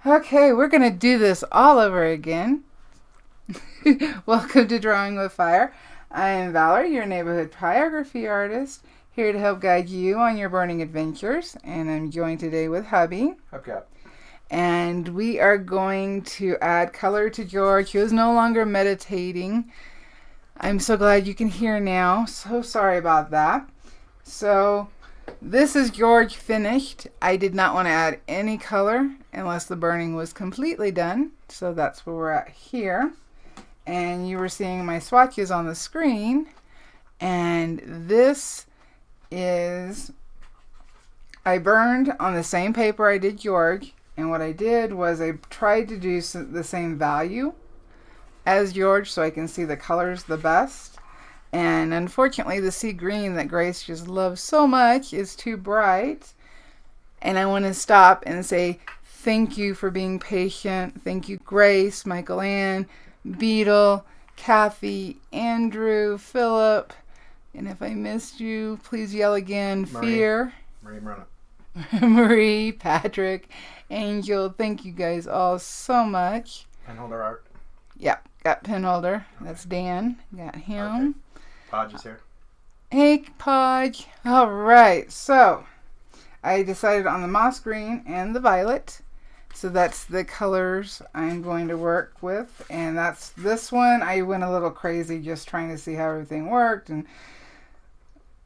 Okay, we're going to do this all over again. Welcome to Drawing with Fire. I am Valarie, your neighborhood pyrography artist, here to help guide you on your burning adventures. And I'm joined today with hubby. Okay. And we are going to add color to George, who is no longer meditating. I'm so glad you can hear now. So sorry about that. So this is George finished. I did not want to add any color unless the burning was completely done. So that's where we're at here. And you were seeing my swatches on the screen. And this is, I burned on the same paper I did George. And what I did was I tried to do the same value as George so I can see the colors the best. And unfortunately, the sea green that Grace just loves so much is too bright. And I want to stop and say thank you for being patient. Thank you, Grace, Michael Ann, Beetle, Kathy, Andrew, Philip. And if I missed you, please yell again. Marie. Fear. Marie Myrna. Marie, Patrick, Angel. Thank you guys all so much. Penholder art. Yep, got Penholder. That's Dan. Got him. Okay. Podge is here. Hey, Podge. All right, so I decided on the moss green and the violet. So that's the colors I'm going to work with. And that's this one. I went a little crazy just trying to see how everything worked and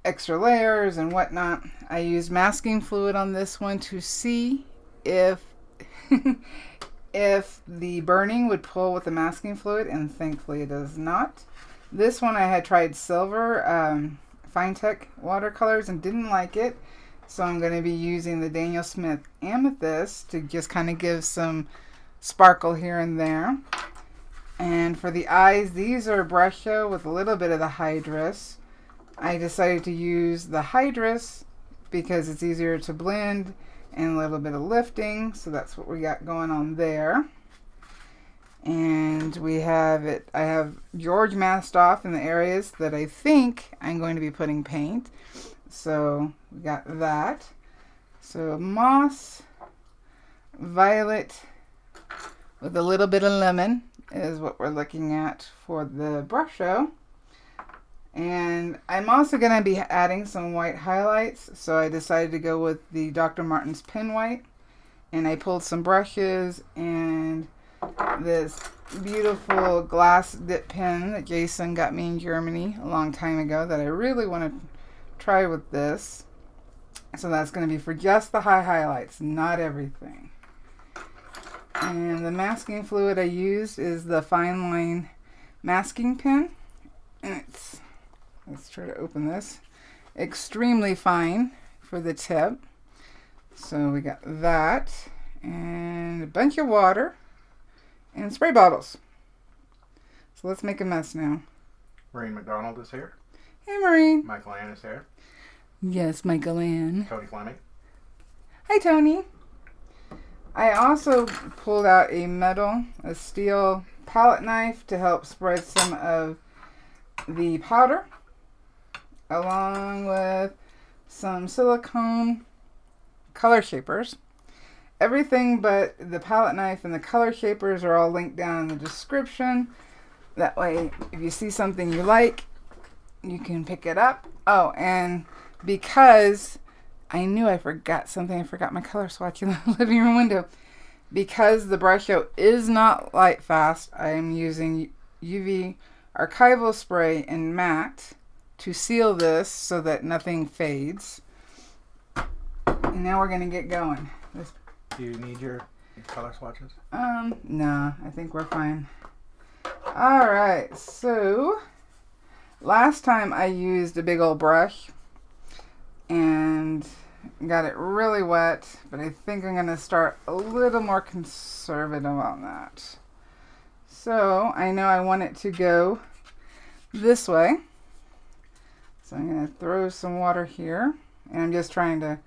extra layers and whatnot. I used masking fluid on this one to see if if the burning would pull with the masking fluid, and thankfully it does not. This one I had tried silver Finetech watercolors and didn't like it, so I'm going to be using the Daniel Smith Amethyst to just kind of give some sparkle here and there. And for the eyes, these are Brusho with a little bit of the Hydrus. I decided to use the Hydrus because it's easier to blend and a little bit of lifting, so that's what we got going on there. And we have it, I have George masked off in the areas that I think I'm going to be putting paint. So we got that. So moss, violet with a little bit of lemon is what we're looking at for the Brusho. And I'm also going to be adding some white highlights, so I decided to go with the Dr. Martins pen white. And I pulled some brushes and this beautiful glass dip pen that Jason got me in Germany a long time ago that I really want to try with this. So that's going to be for just the high highlights, not everything. And the masking fluid I used is the Fine Line masking pen. And it's, let's try to open this, extremely fine for the tip. So we got that and a bunch of water and spray bottles. So let's make a mess now. Maureen McDonald is here. Hey, Maureen. Michael Ann is here. Yes, Michael Ann. Tony Fleming. Hi, Tony. I also pulled out a steel palette knife to help spread some of the powder, along with some silicone color shapers. Everything but the palette knife and the color shapers are all linked down in the description. That way, if you see something you like, you can pick it up. Oh, and because I knew I forgot something, I forgot my color swatch in the living room window. Because the Brusho is not light fast, I am using UV Archival spray and matte to seal this so that nothing fades. And now we're going to get going. Do you need your color swatches? No, I think we're fine. Alright, so last time I used a big old brush and got it really wet, but I think I'm going to start a little more conservative on that. So I know I want it to go this way. So I'm going to throw some water here, and I'm just trying to,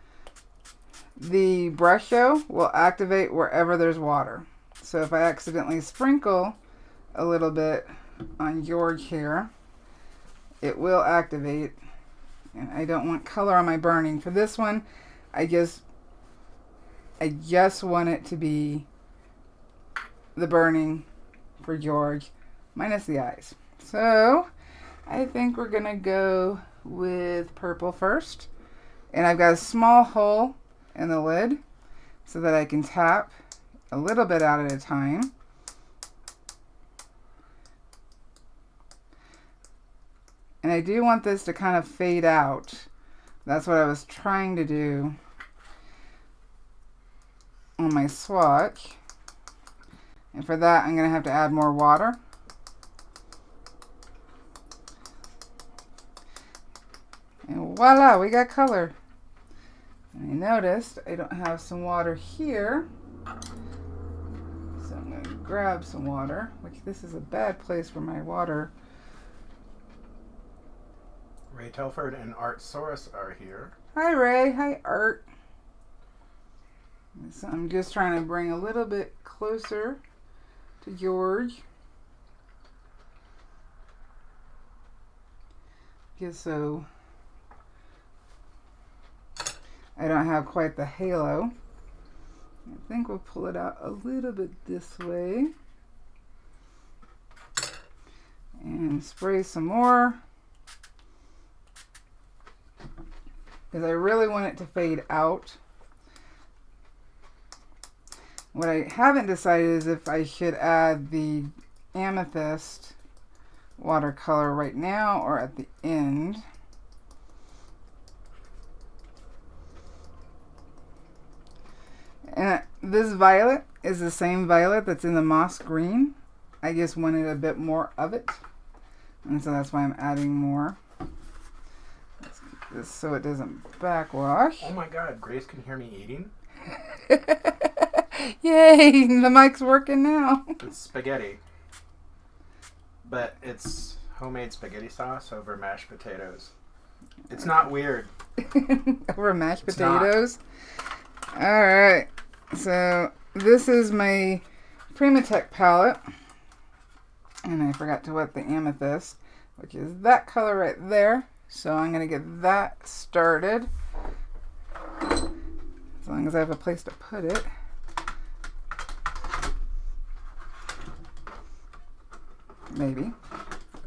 the Brusho will activate wherever there's water. So if I accidentally sprinkle a little bit on George here, it will activate. And I don't want color on my burning. For this one, I just want it to be the burning for George, minus the eyes. So I think we're going to go with purple first. And I've got a small hole in the lid so that I can tap a little bit out at a time. And I do want this to kind of fade out. That's what I was trying to do on my swatch. And for that, I'm going to have to add more water. And voila, we got color. And I noticed I don't have some water here. So I'm going to grab some water, which this is a bad place for my water. Ray Telford and Art Soros are here. Hi, Ray. Hi, Art. So I'm just trying to bring a little bit closer to George. Just so I don't have quite the halo. I think we'll pull it out a little bit this way. And spray some more. Because I really want it to fade out. What I haven't decided is if I should add the Amethyst watercolor right now or at the end. And this violet is the same violet that's in the moss green. I just wanted a bit more of it. And so that's why I'm adding more. Let's keep this so it doesn't backwash. Oh my god, Grace can hear me eating? Yay, the mic's working now. It's spaghetti. But it's homemade spaghetti sauce over mashed potatoes. It's not weird. Over mashed potatoes? Alright, so this is my Primatech palette. And I forgot to wet the Amethyst, which is that color right there. So I'm going to get that started. As long as I have a place to put it. Maybe.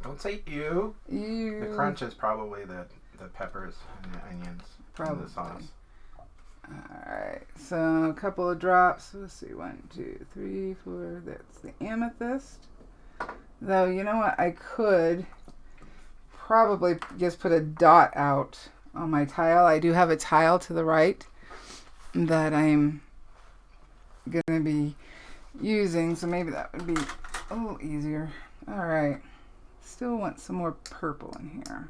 Don't say ew. Ew. The crunch is probably the peppers and the onions Probably. and the sauce. Alright, so a couple of drops. Let's see, 1, 2, 3, 4. That's the Amethyst. Though, you know what? I could probably just put a dot out on my tile. I do have a tile to the right that I'm going to be using, so maybe that would be a little easier. Alright, still want some more purple in here.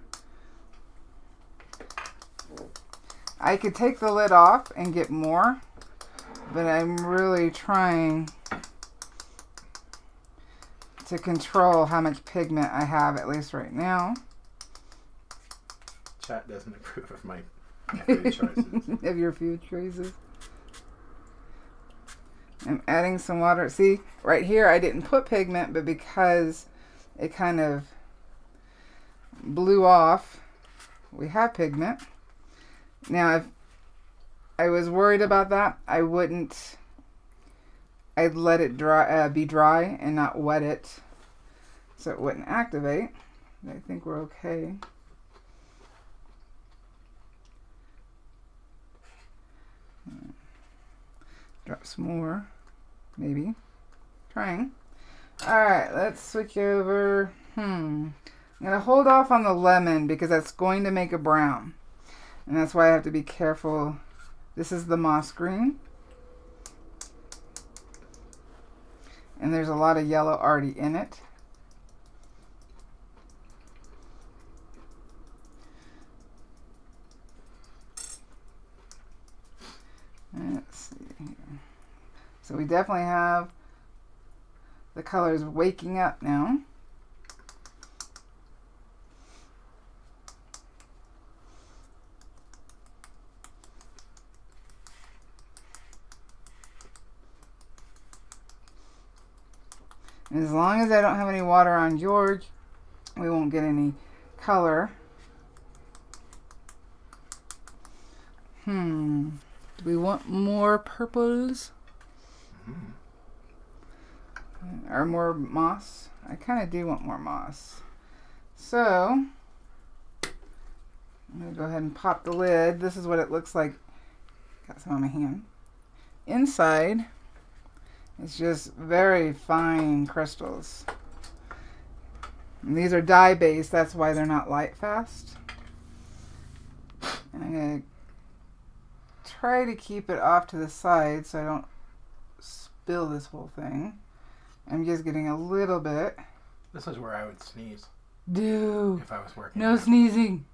I could take the lid off and get more, but I'm really trying to control how much pigment I have, at least right now. Chat doesn't approve of my food choices. Of your food choices. I'm adding some water. See, right here I didn't put pigment, but because it kind of blew off, we have pigment. Now, if I was worried about that, I wouldn't. I'd let it dry, be dry and not wet it so it wouldn't activate. I think we're okay. Drop some more, maybe. Trying. Alright, let's switch over. I'm going to hold off on the lemon because that's going to make a brown. And that's why I have to be careful. This is the moss green. And there's a lot of yellow already in it. Let's see here. So we definitely have the colors waking up now. And as long as I don't have any water on George, we won't get any color. Do we want more purples? Or more moss. I kind of do want more moss. So, I'm going to go ahead and pop the lid. This is what it looks like. Got some on my hand. Inside, it's just very fine crystals. And these are dye based, that's why they're not light fast. And I'm going to try to keep it off to the side so I don't spill this whole thing. I'm just getting a little bit. This is where I would sneeze. Dude. If I was working. No sneezing.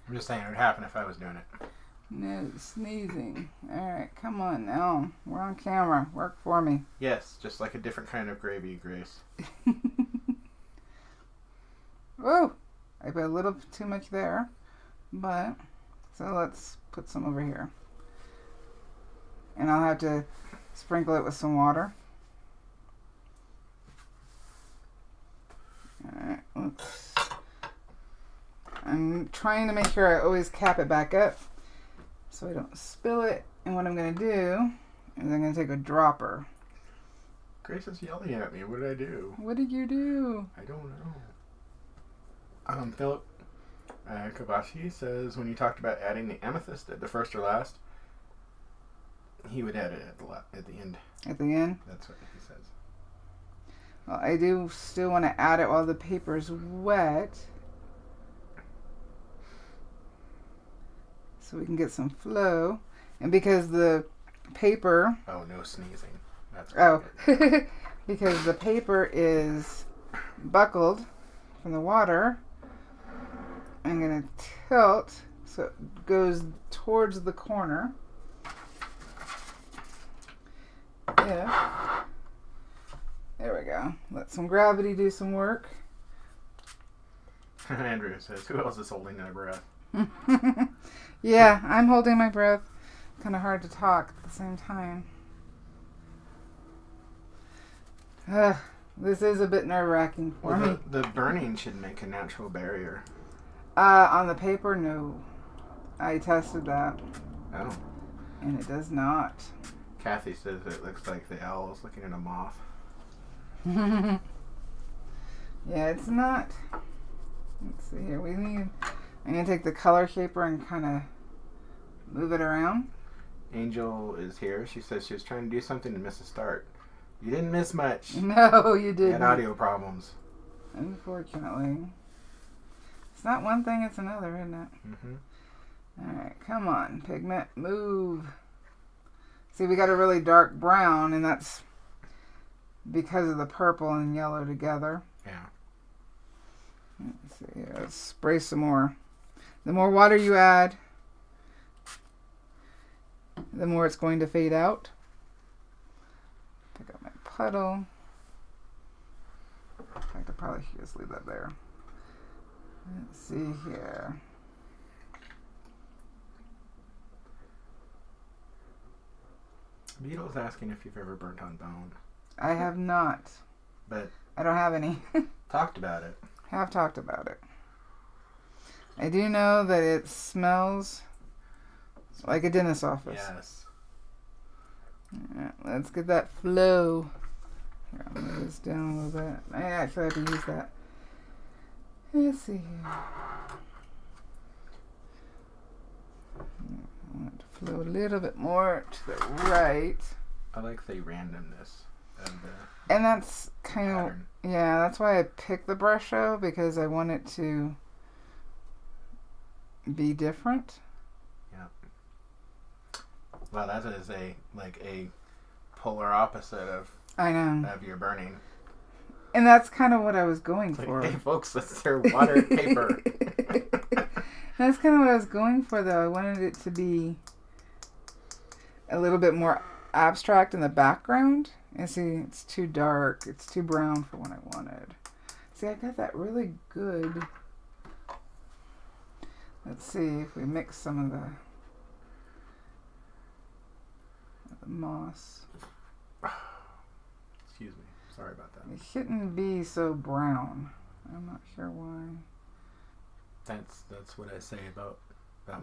I'm just saying it would happen if I was doing it. No sneezing. Alright, come on now. We're on camera. Work for me. Yes, just like a different kind of gravy, Grace. Whoa! I put a little too much there. But, so let's put some over here. And I'll have to sprinkle it with some water. Alright, oops. I'm trying to make sure I always cap it back up so I don't spill it. And what I'm going to do is I'm going to take a dropper. Grace is yelling at me. What did I do? What did you do? I don't know. Philip Kabashi says when you talked about adding the amethyst at the first or last, he would add it at the end. At the end? That's what he says. Well, I do still want to add it while the paper's wet. So we can get some flow. And because the paper... Oh, no sneezing. That's good. Because the paper is buckled from the water, I'm going to tilt so it goes towards the corner. Yeah. There we go. Let some gravity do some work. Andrew says, who else is holding their breath? Yeah, I'm holding my breath. Kind of hard to talk at the same time. This is a bit nerve-wracking for me. The burning should make a natural barrier. On the paper, no. I tested that. Oh. And it does not. Kathy says it looks like the owl is looking at a moth. Yeah, it's not. Let's see here. I'm going to take the color shaper and kind of move it around. Angel is here. She says she was trying to do something and miss a start. You didn't miss much. No, you didn't. You had audio problems. Unfortunately. It's not one thing, it's another, isn't it? Mm-hmm. Alright, come on, pigment, move. See, we got a really dark brown, and that's because of the purple and yellow together. Yeah. Let's see here. Let's spray some more. The more water you add, the more it's going to fade out. Pick up my puddle. In fact, I probably should just leave that there. Let's see here. Beetle's asking if you've ever burnt on bone. I have not. But I don't have any. talked about it. Have talked about it. I do know that it smells like a dentist's office. Yes. Alright, let's get that flow. Here, I'll move this down a little bit. I actually have to use that. Let's see here. I want it to flow a little bit more to the right. I like the randomness of the And that's kind pattern. of, yeah, that's why I picked the Brusho, because I want it to be different. Yeah. Well, that is a polar opposite of I know. of your burning. And that's kind of what I was going It's like, for. hey folks, that's their water paper. That's kind of what I was going for, though. I wanted it to be a little bit more abstract in the background. And see, it's too dark. It's too brown for what I wanted. See, I got that really good. Let's see if we mix some of the moss. Excuse me. Sorry about that. It shouldn't be so brown. I'm not sure why. That's what I say about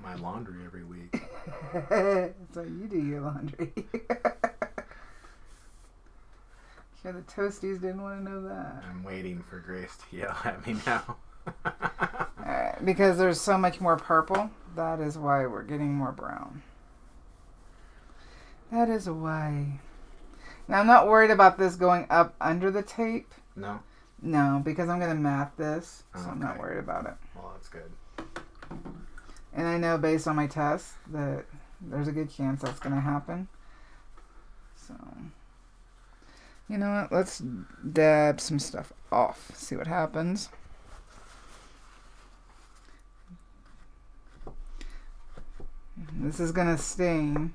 my laundry every week. So you do your laundry. Sure, the toasties didn't want to know that. I'm waiting for Grace to yell at me now. Alright, because there's so much more purple, that is why we're getting more brown. That is why. Now, I'm not worried about this going up under the tape. No? No, because I'm going to mat this, so Okay. I'm not worried about it. Well, that's good. And I know based on my test that there's a good chance that's going to happen. So, you know what? Let's dab some stuff off. See what happens. This is going to stain.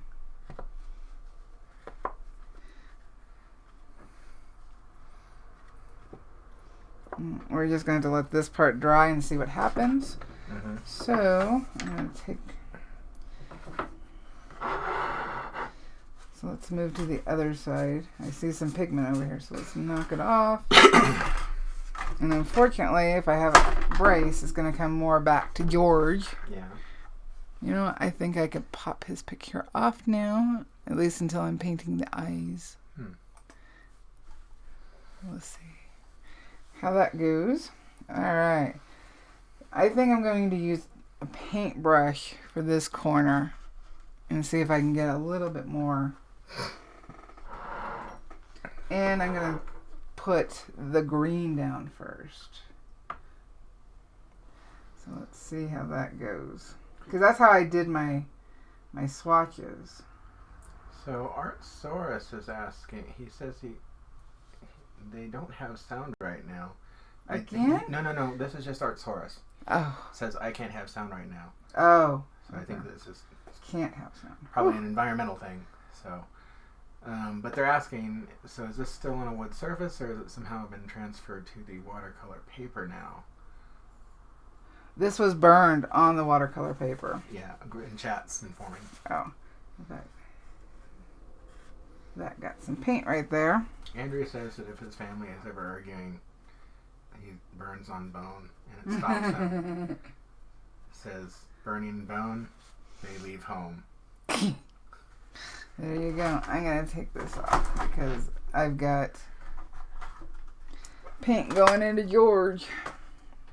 We're just going to let this part dry and see what happens. Mm-hmm. So, I'm going to take... So let's move to the other side. I see some pigment over here, so let's knock it off. And unfortunately, if I have a brace, it's going to come more back to George. Yeah. You know what? I think I could pop his picture off now, at least until I'm painting the eyes. Let's see how that goes. Alright. I think I'm going to use a paintbrush for this corner and see if I can get a little bit more. And I'm going to put the green down first. So let's see how that goes. Because that's how I did my swatches. So Art Soros is asking. He says they don't have sound right now. Again? No. This is just Art Soros. Oh. Says I can't have sound right now. Oh. So I think this is Can't have sound. probably an environmental thing. So, but they're asking. So is this still on a wood surface, or has it somehow been transferred to the watercolor paper now? This was burned on the watercolor paper. Yeah, in chat's informing. Oh. That got some paint right there. Andrea says that if his family is ever arguing, he burns on bone and it stops them. Says, burning bone, they leave home. There you go. I'm going to take this off because I've got paint going into George.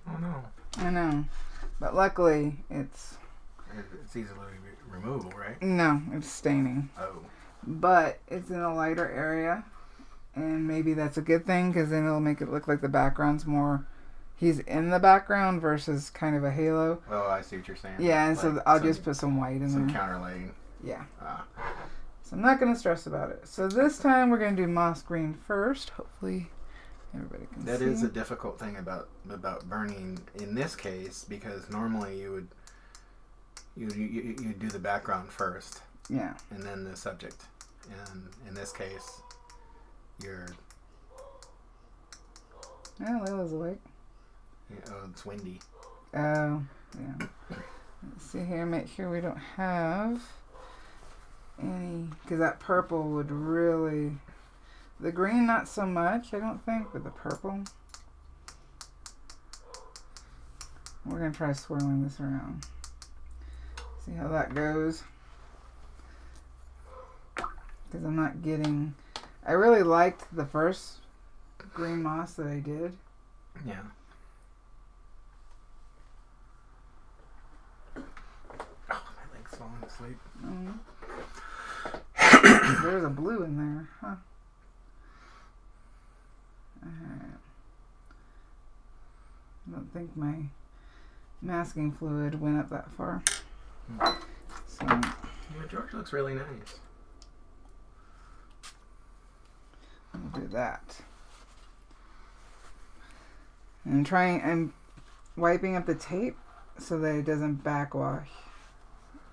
Oh no. I know. But luckily, it's easily removable, right? No, it's staining. Oh. But it's in a lighter area. And maybe that's a good thing because then it'll make it look like the background's more... He's in the background versus kind of a halo. Oh, I see what you're saying. Yeah, and so I'll just put some white in some there. Some counter lighting. Yeah. Ah. So I'm not going to stress about it. So this time we're going to do moss green first. Hopefully everybody can see. That is a difficult thing about burning in this case, because normally you do the background first. Yeah. And then the subject. And in this case, you're... Oh, Lila's awake. Oh, it's windy. Oh, yeah. Let's see here. Make sure we don't have any... Because that purple would really... The green, not so much, I don't think, but the purple. We're going to try swirling this around. See how that goes. Because I'm not getting... I really liked the first green moss that I did. Yeah. Oh, my leg's falling asleep. There's a blue in there, huh? Alright. I don't think my masking fluid went up that far. So, Yeah, George looks really nice. we'll do that. And I'm wiping up the tape so that it doesn't backwash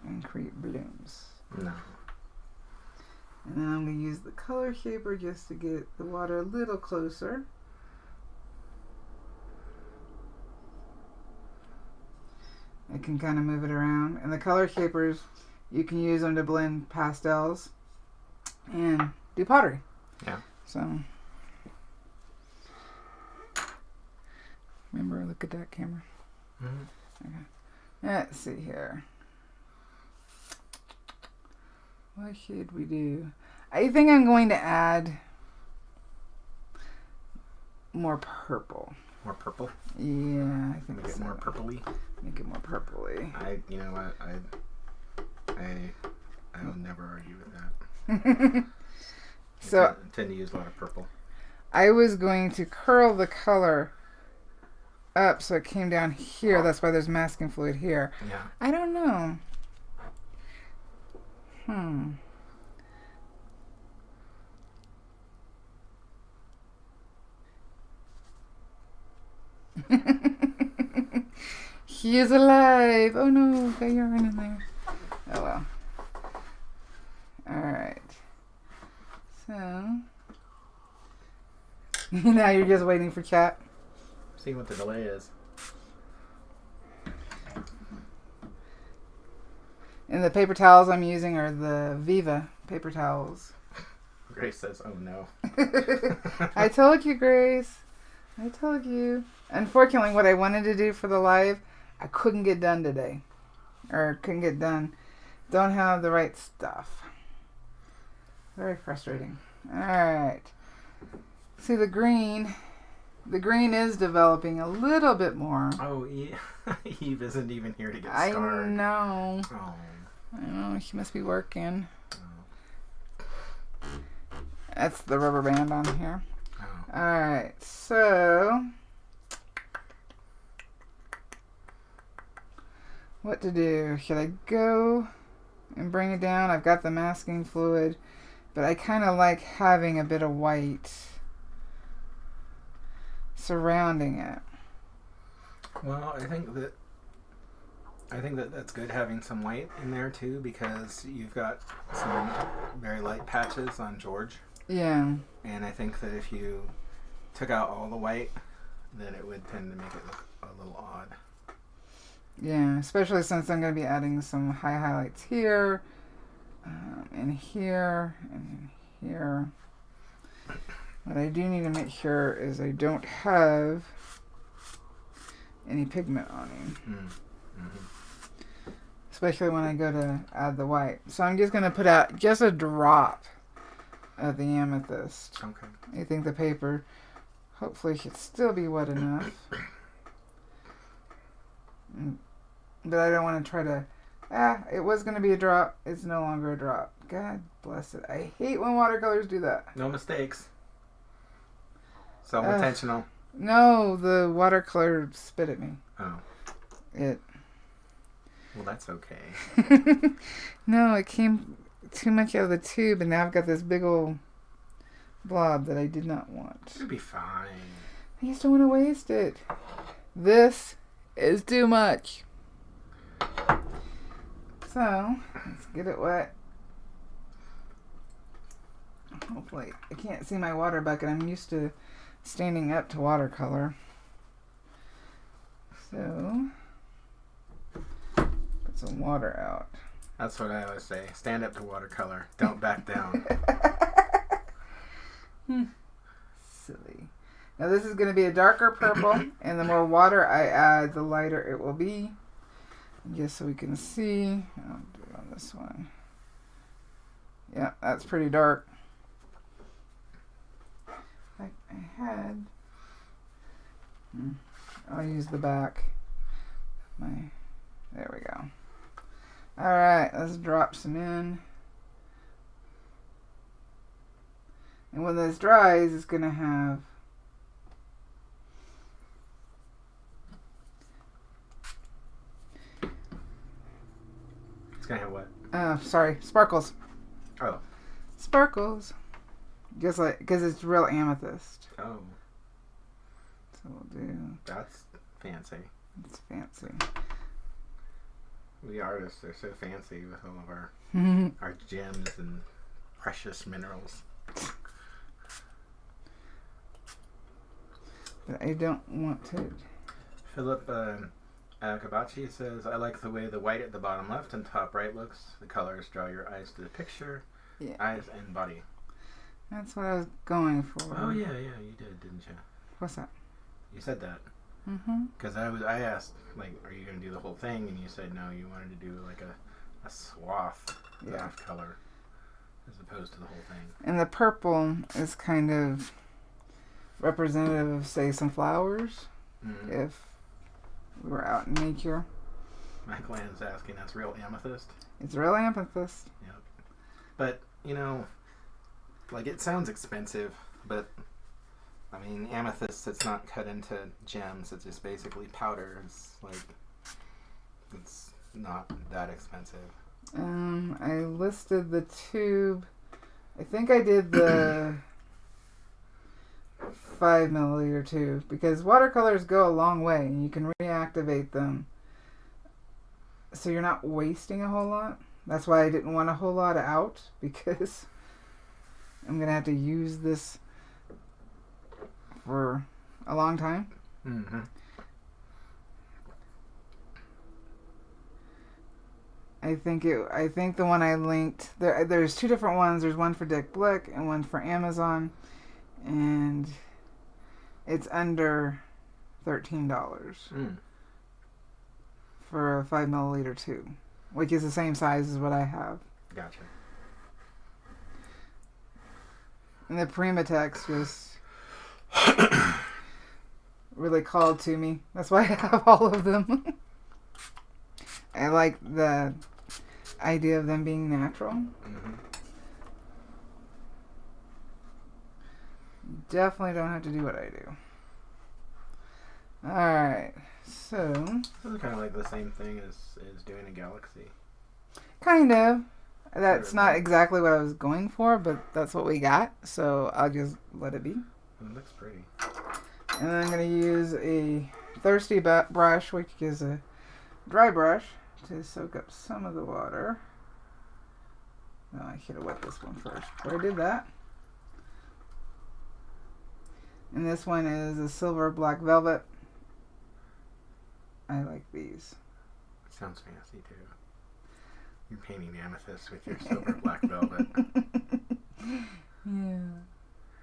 and create blooms. No. And then I'm going to use the color shaper just to get the water a little closer. I can kind of move it around. And the color shapers, you can use them to blend pastels and do pottery. Yeah. So, remember, look at that camera. Mm-hmm. Okay. Let's see here. What should we do? I think I'm going to add more purple. More purple? Yeah, I think Make it more purpley? Make it more purpley. You know what? I'll never argue with that. So I tend to use a lot of purple. I was going to curl the color up so it came down here. That's why there's masking fluid here. Yeah. I don't know. He is alive. Oh no, got yarn in there. Oh well. Alright. So now you're just waiting for chat. See what the delay is. And the paper towels I'm using are the Viva paper towels. Grace says, oh no. I told you, Grace. I told you. Unfortunately, what I wanted to do for the live, I couldn't get done today. Or couldn't get done. Don't have the right stuff. Very frustrating. Alright. See the green. The green is developing a little bit more. Oh, Eve isn't even here to get started. I know. Oh. I know. She must be working. Oh. That's the rubber band on here. Oh. Alright, so what to do? Should I go and bring it down? I've got the masking fluid, but I kind of like having a bit of white surrounding it. Well, I think that that's good having some white in there too, because you've got some very light patches on George. Yeah. And I think that if you took out all the white, then it would tend to make it look a little odd. Yeah, especially since I'm going to be adding some high highlights here, and here, and here. What I do need to make sure is I don't have any pigment on him. Mm-hmm. Especially when I go to add the white. So I'm just going to put out just a drop of the amethyst. Okay. I think the paper hopefully should still be wet enough. But I don't want to try to... it was going to be a drop. It's no longer a drop. God bless it. I hate when watercolors do that. No mistakes. Self-intentional. No, the watercolor spit at me. Oh. It... Well, that's okay. No, it came too much out of the tube, and now I've got this big old blob that I did not want. It'll be fine. I just don't want to waste it. This is too much. So, let's get it wet. Hopefully, I can't see my water bucket. I'm used to standing up to watercolor. So, put some water out. That's what I always say. Stand up to watercolor. Don't back down. Silly. Now this is going to be a darker purple, and the more water I add, the lighter it will be. Just so we can see. I'll do it on this one. Yeah, that's pretty dark. I had... I'll use the back. There we go. Alright, let's drop some in. And when this dries, it's going to have... It's going to have what? Sorry, sparkles. Oh. Sparkles. Just like, because it's real amethyst. Oh. So we'll do... That's fancy. It's fancy. We artists are so fancy with all of our gems and precious minerals. But I don't want to... Philip Kabachi says, I like the way the white at the bottom left and top right looks. The colors draw your eyes to the picture. Yeah. Eyes and body. That's what I was going for. Oh, yeah, you did, didn't you? What's that? You said that. Mm-hmm. Because I asked, like, are you going to do the whole thing? And you said no, you wanted to do, like, a swath of color as opposed to the whole thing. And the purple is kind of representative of, say, some flowers. Mm. If we were out in nature. Michael Ann's asking, that's real amethyst? It's real amethyst. Yep. But, you know, like, it sounds expensive, but, I mean, amethyst, it's not cut into gems. It's just basically powder. It's, like, it's not that expensive. I listed the tube. I think I did the 5 milliliter tube because watercolors go a long way and you can reactivate them. So you're not wasting a whole lot. That's why I didn't want a whole lot out because I'm going to have to use this for a long time. Mm-hmm. I think the one I linked there's two different ones. There's one for Blick and one for Amazon, and it's under $13 for a 5 milliliter tube, which is the same size as what I have. Gotcha. And the Primatek just really called to me. That's why I have all of them. I like the idea of them being natural. Mm-hmm. Definitely don't have to do what I do. Alright, so... This is kind of like the same thing as doing a galaxy. Kind of. That's not exactly what I was going for, but that's what we got, so I'll just let it be. It looks pretty. And then I'm going to use a thirsty brush, which is a dry brush, to soak up some of the water. No, I should have wet this one first before I did that. And this one is a silver black velvet. I like these. Sounds fancy too. You're painting amethyst with your silver black velvet. Yeah.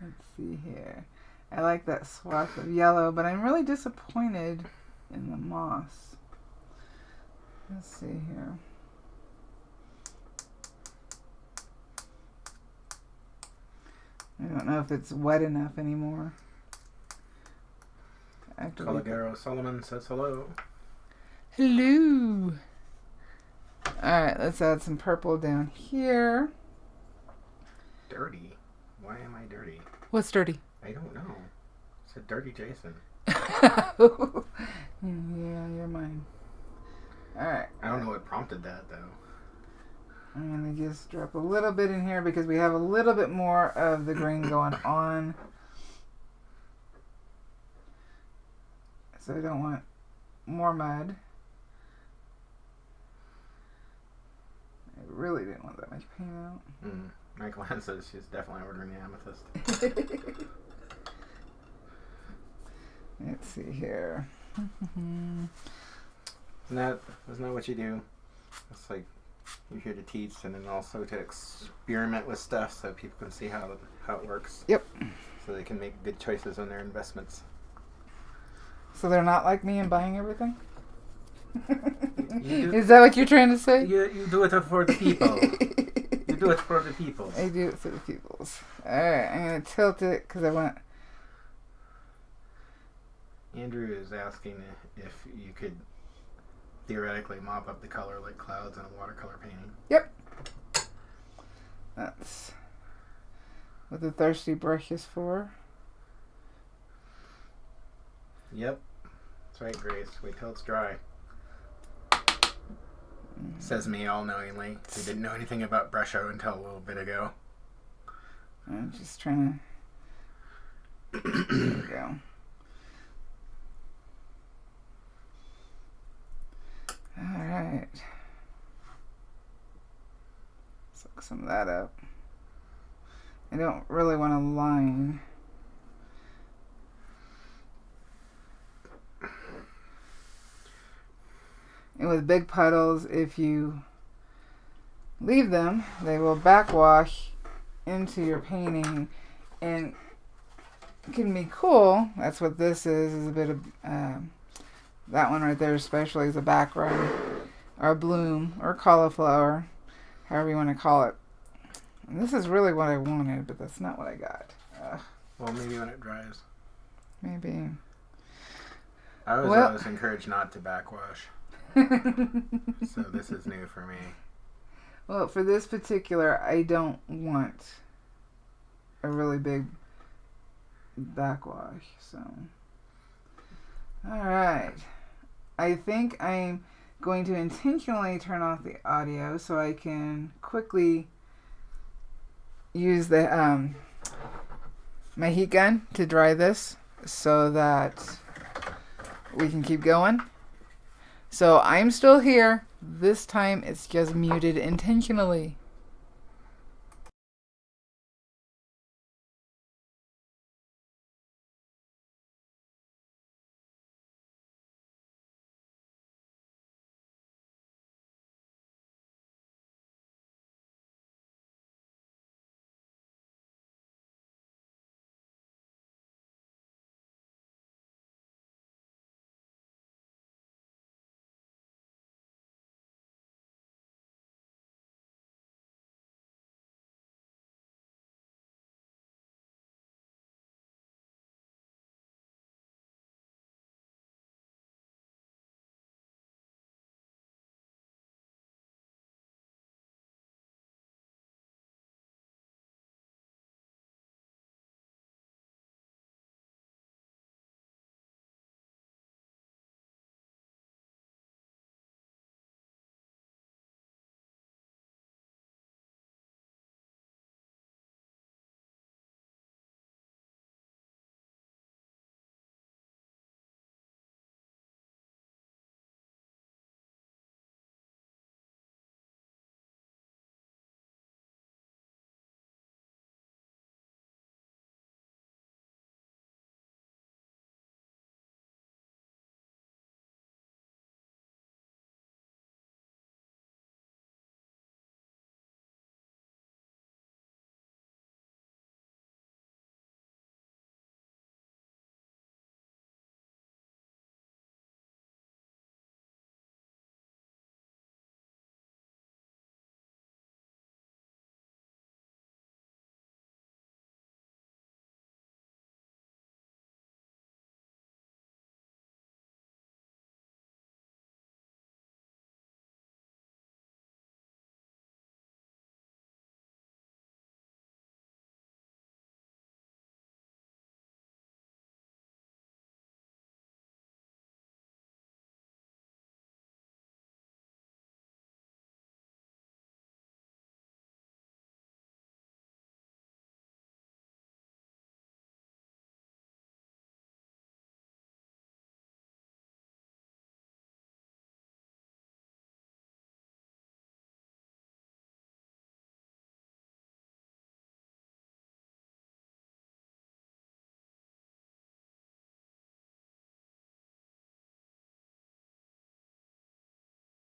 Let's see here. I like that swath of yellow, but I'm really disappointed in the moss. Let's see here. I don't know if it's wet enough anymore. Caligaro Solomon says hello. Hello. Alright, let's add some purple down here. Dirty? Why am I dirty? What's dirty? I don't know. It's a dirty Jason. Yeah, you're mine. Alright. I don't know what prompted that though. I'm going to just drop a little bit in here because we have a little bit more of the green going on. So I don't want more mud. I really didn't want that much paint out. Michael Ann says she's definitely ordering the amethyst. Let's see here. Isn't that what you do? It's like you're here to teach and then also to experiment with stuff so people can see how it works. Yep. So they can make good choices on their investments. So they're not like me and buying everything? Is that what you're trying to say? You do it for the people. You do it for the people. I do it for the peoples. Alright, I'm going to tilt it because I want... Andrew is asking if you could theoretically mop up the color like clouds in a watercolor painting. Yep. That's what the thirsty brush is for. Yep. That's right, Grace. Wait till it's dry. Says me all-knowingly. Who didn't know anything about Brusho until a little bit ago. I'm just trying to... There we go. Alright. Soak some of that up. I don't really want to line. And with big puddles, if you leave them, they will backwash into your painting, and it can be cool. That's what this is a bit of, that one right there especially is a background, or a bloom, or cauliflower, however you want to call it. And this is really what I wanted, but that's not what I got. Well, maybe when it dries. maybe. I was always encouraged not to backwash. So this is new for me. Well, for this particular, I don't want a really big backwash, so. Alright. I think I'm going to intentionally turn off the audio so I can quickly use the my heat gun to dry this so that we can keep going. So I'm still here. This time it's just muted intentionally.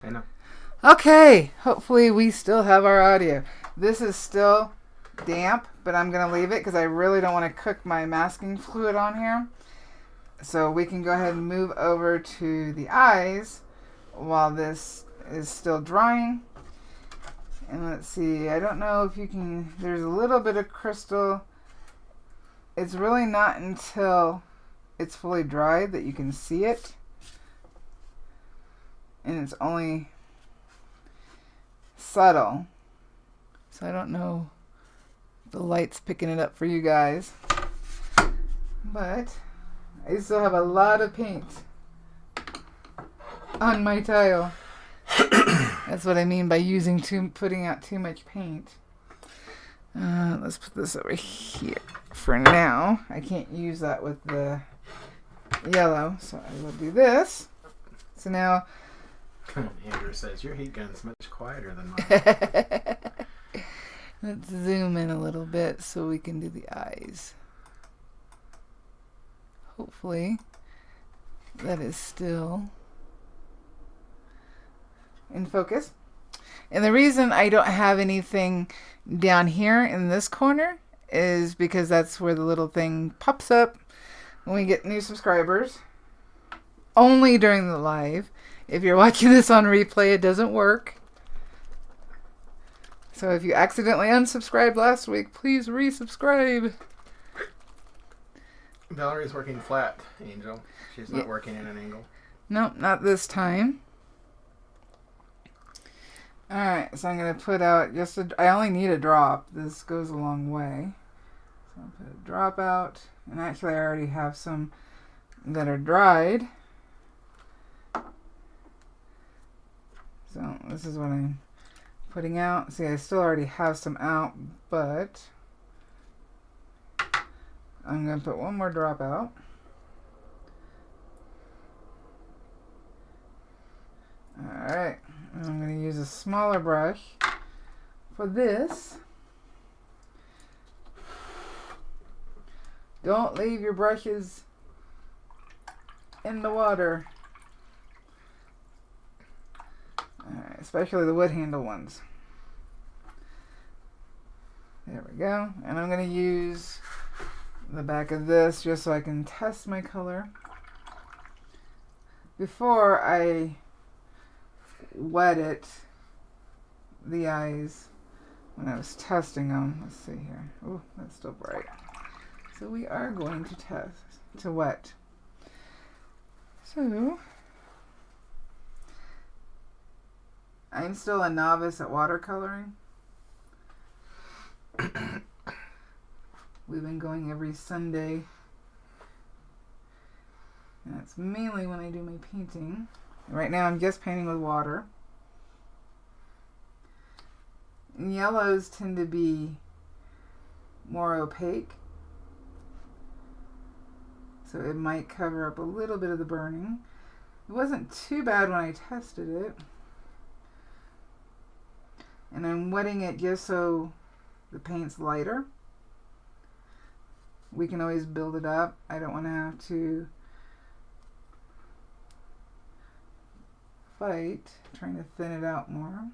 I know. Okay, hopefully we still have our audio. This is still damp, but I'm going to leave it because I really don't want to cook my masking fluid on here. So we can go ahead and move over to the eyes while this is still drying. And let's see, I don't know if you can, there's a little bit of crystal. It's really not until it's fully dried that you can see it. And it's only subtle. So I don't know if the light's picking it up for you guys. But I still have a lot of paint on my tile. That's what I mean by putting out too much paint. Let's put this over here for now. I can't use that with the yellow, so I will do this. So now Andrew says, your heat gun's much quieter than mine. let's zoom in a little bit so we can do the eyes. Hopefully that is still in focus. And the reason I don't have anything down here in this corner is because that's where the little thing pops up when we get new subscribers. Only during the live. If you're watching this on replay, it doesn't work. So if you accidentally unsubscribed last week, please resubscribe. Valerie's working flat, Angel. She's not working at an angle. Nope, not this time. Alright, so I'm going to put out I only need a drop. This goes a long way. So I'll put a drop out. And actually I already have some that are dried. So this is what I'm putting out. See, I still already have some out, but I'm going to put one more drop out. Alright, I'm going to use a smaller brush for this. Don't leave your brushes in the water. Alright, especially the wood handle ones. There we go. And I'm going to use the back of this just so I can test my color. Before I wet the eyes when I was testing them. Let's see here. Oh, that's still bright. So we are going to wet. So I'm still a novice at watercoloring. We've been going every Sunday. And that's mainly when I do my painting. Right now I'm just painting with water. And yellows tend to be more opaque. So it might cover up a little bit of the burning. It wasn't too bad when I tested it. And I'm wetting it just so the paint's lighter. We can always build it up. I don't want to have to fight trying to thin it out more.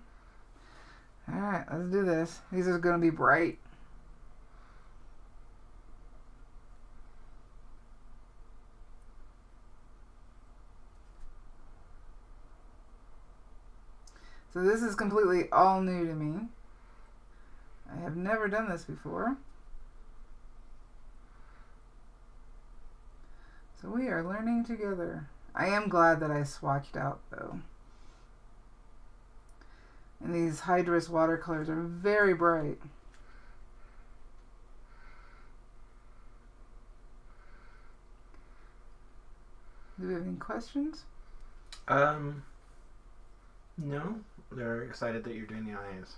Alright, let's do this. These are going to be bright. So this is completely all new to me. I have never done this before. So we are learning together. I am glad that I swatched out though. And these Hydrus watercolors are very bright. Do we have any questions? No. They're excited that you're doing the eyes.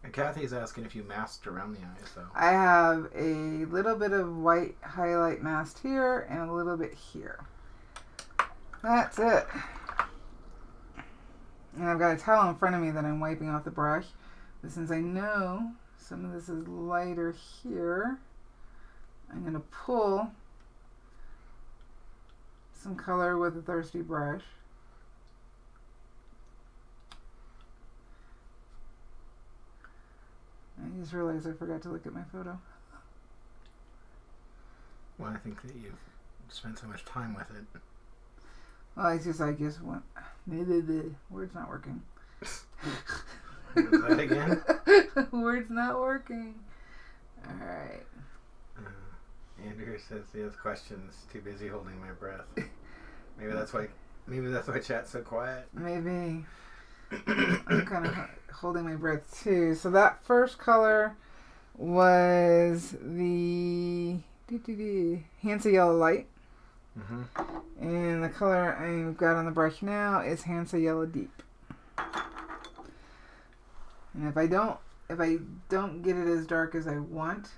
And Kathy's asking if you masked around the eyes, though. I have a little bit of white highlight masked here and a little bit here. That's it. And I've got a towel in front of me that I'm wiping off the brush. But since I know some of this is lighter here, I'm going to pull some color with a thirsty brush. I just realized I forgot to look at my photo. Well, I think that you've spent so much time with it. Well, I just went. The word's not working. Was that again? Word's not working. Alright. Andrew says he has questions. Too busy holding my breath. Maybe that's why chat's so quiet. Maybe. I'm kind of holding my breath too. So that first color was the Hansa Yellow Light. Mm-hmm. And the color I've got on the brush now is Hansa Yellow Deep. And if I don't get it as dark as I want,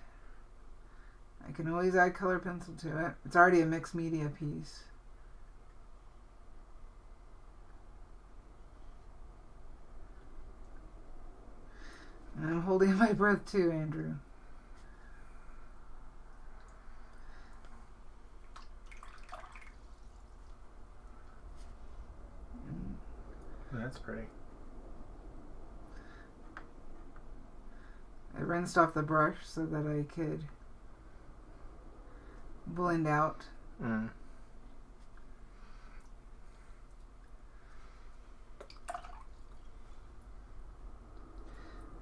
I can always add color pencil to it. It's already a mixed media piece. And I'm holding my breath too, Andrew. That's pretty. I rinsed off the brush so that I could blend out. Mm.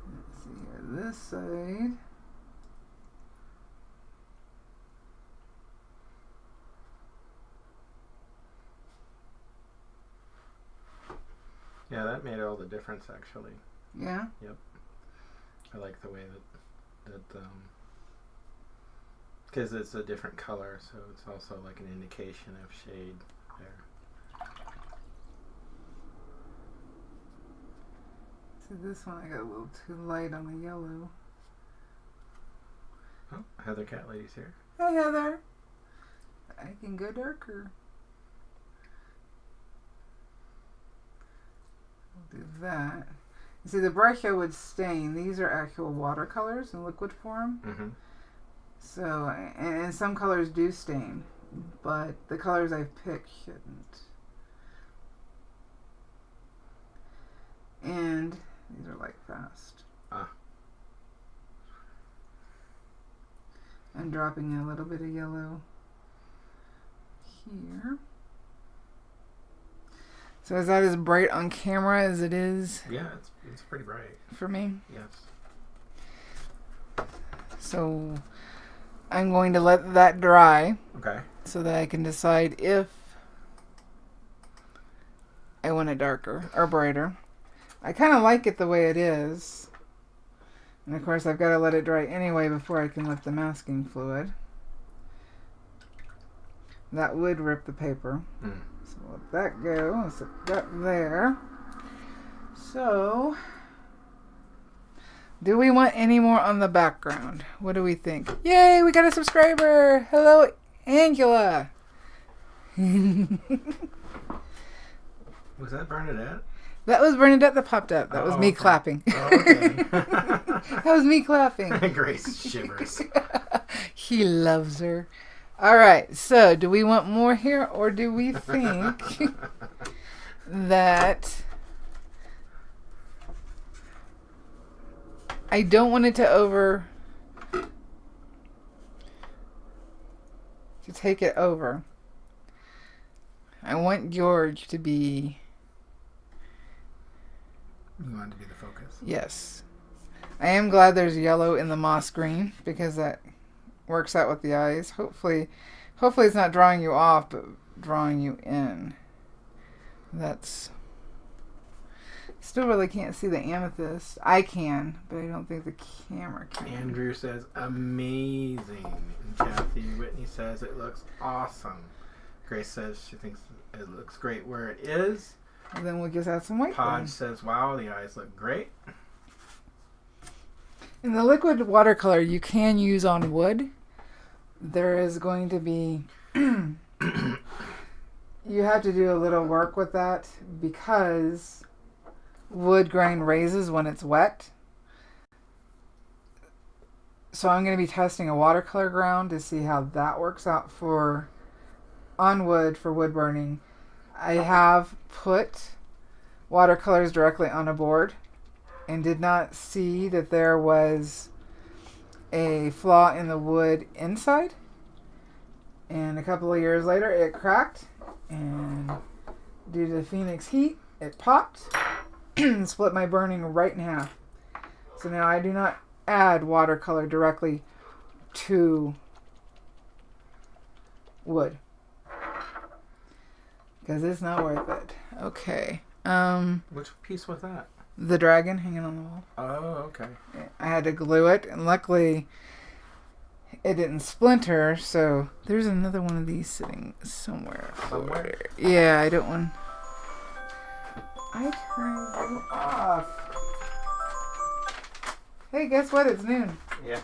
Let's see here, this side. Yeah, that made all the difference, actually. Yeah? Yep. I like the way that because it's a different color, so it's also like an indication of shade there. See, this one I got a little too light on the yellow. Oh, Heather Cat Lady's here. Hey, Heather. I can go darker. I'll do that. You see, the Brusho would stain. These are actual watercolors in liquid form. Mm-hmm. So, and some colors do stain, but the colors I've picked shouldn't. And these are light fast. Ah. I'm dropping in a little bit of yellow here. So is that as bright on camera as it is? Yeah, it's pretty bright. For me? Yes. So I'm going to let that dry. Okay. So that I can decide if I want it darker or brighter. I kind of like it the way it is. And of course I've got to let it dry anyway before I can let the masking fluid. That would rip the paper. Mm. So let that go. Let's put that there. So, do we want any more on the background? What do we think? Yay, we got a subscriber! Hello, Angela! Was that Bernadette? That was Bernadette that popped up. That was me clapping. Oh, okay. That was me clapping. Grace shivers. He loves her. All right, so do we want more here, or do we think that I don't want it to take it over. I want George to be... You want it to be the focus? Yes. I am glad there's yellow in the moss green, because that works out with the eyes. Hopefully it's not drawing you off, but drawing you in. That's... Still really can't see the amethyst. I can, but I don't think the camera can. Andrew says, amazing. And Kathy Whitney says, it looks awesome. Grace says she thinks it looks great where it is. And then we'll just add some white. Podge says, wow, the eyes look great. In the liquid watercolor you can use on wood, there is going to be... You have to do a little work with that because wood grain raises when it's wet. So I'm going to be testing a watercolor ground to see how that works out on wood for wood burning. I have put watercolors directly on a board and did not see that there was a flaw in the wood inside. And a couple of years later it cracked, and due to the Phoenix heat it popped and split my burning right in half. So now I do not add watercolor directly to wood because it's not worth it. Okay. Which piece was that? The dragon hanging on the wall. Oh, okay. I had to glue it, and luckily it didn't splinter, so there's another one of these sitting somewhere. Somewhere? Yeah, I don't want... I turned you off. Hey, guess what? It's noon. Yeah.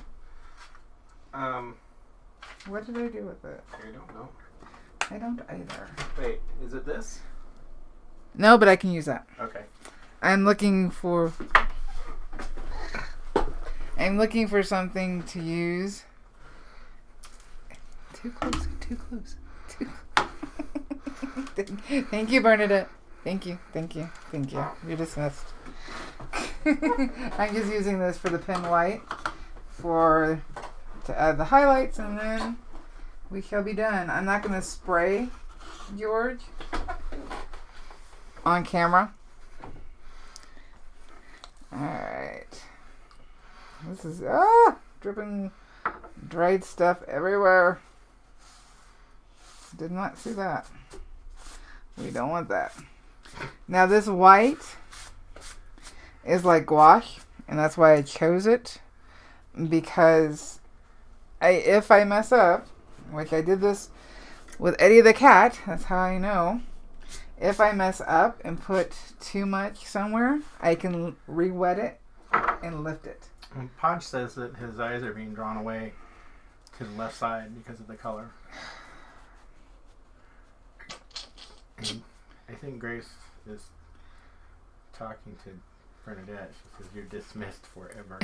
What did I do with it? I don't know. I don't either. Wait, is it this? No, but I can use that. Okay. I'm looking for something to use. Too close. Thank you, Bernadette. Thank you. You're dismissed. I'm just using this for the pen white to add the highlights, and then we shall be done. I'm not going to spray George on camera. Alright. This is dripping dried stuff everywhere. Did not see that. We don't want that. Now this white is like gouache, and that's why I chose it. Because if I mess up, like I did this with Eddie the cat, that's how I know. If I mess up and put too much somewhere, I can re-wet it and lift it. And Podge says that his eyes are being drawn away to the left side because of the color. And I think Grace is talking to Bernadette. She says, "You're dismissed forever."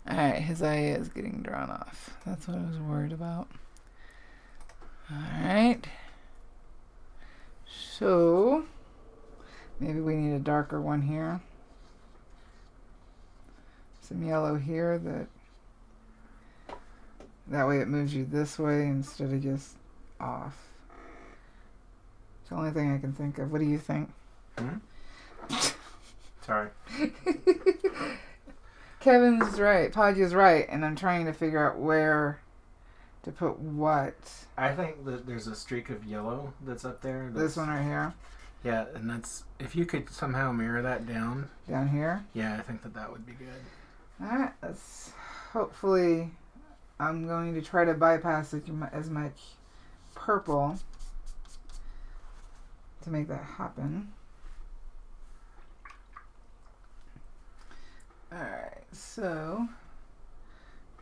Alright, his eye is getting drawn off. That's what I was worried about. Alright. So, maybe we need a darker one here. Some yellow here that way it moves you this way instead of just off. It's the only thing I can think of. What do you think? Sorry. Kevin's right. Podge is right. And I'm trying to figure out where to put what. I think that there's a streak of yellow that's up there. This one right here? Yeah, and that's... If you could somehow mirror that down. Down here? Yeah, I think that would be good. Alright, let's... Hopefully, I'm going to try to bypass as much purple to make that happen. Alright, so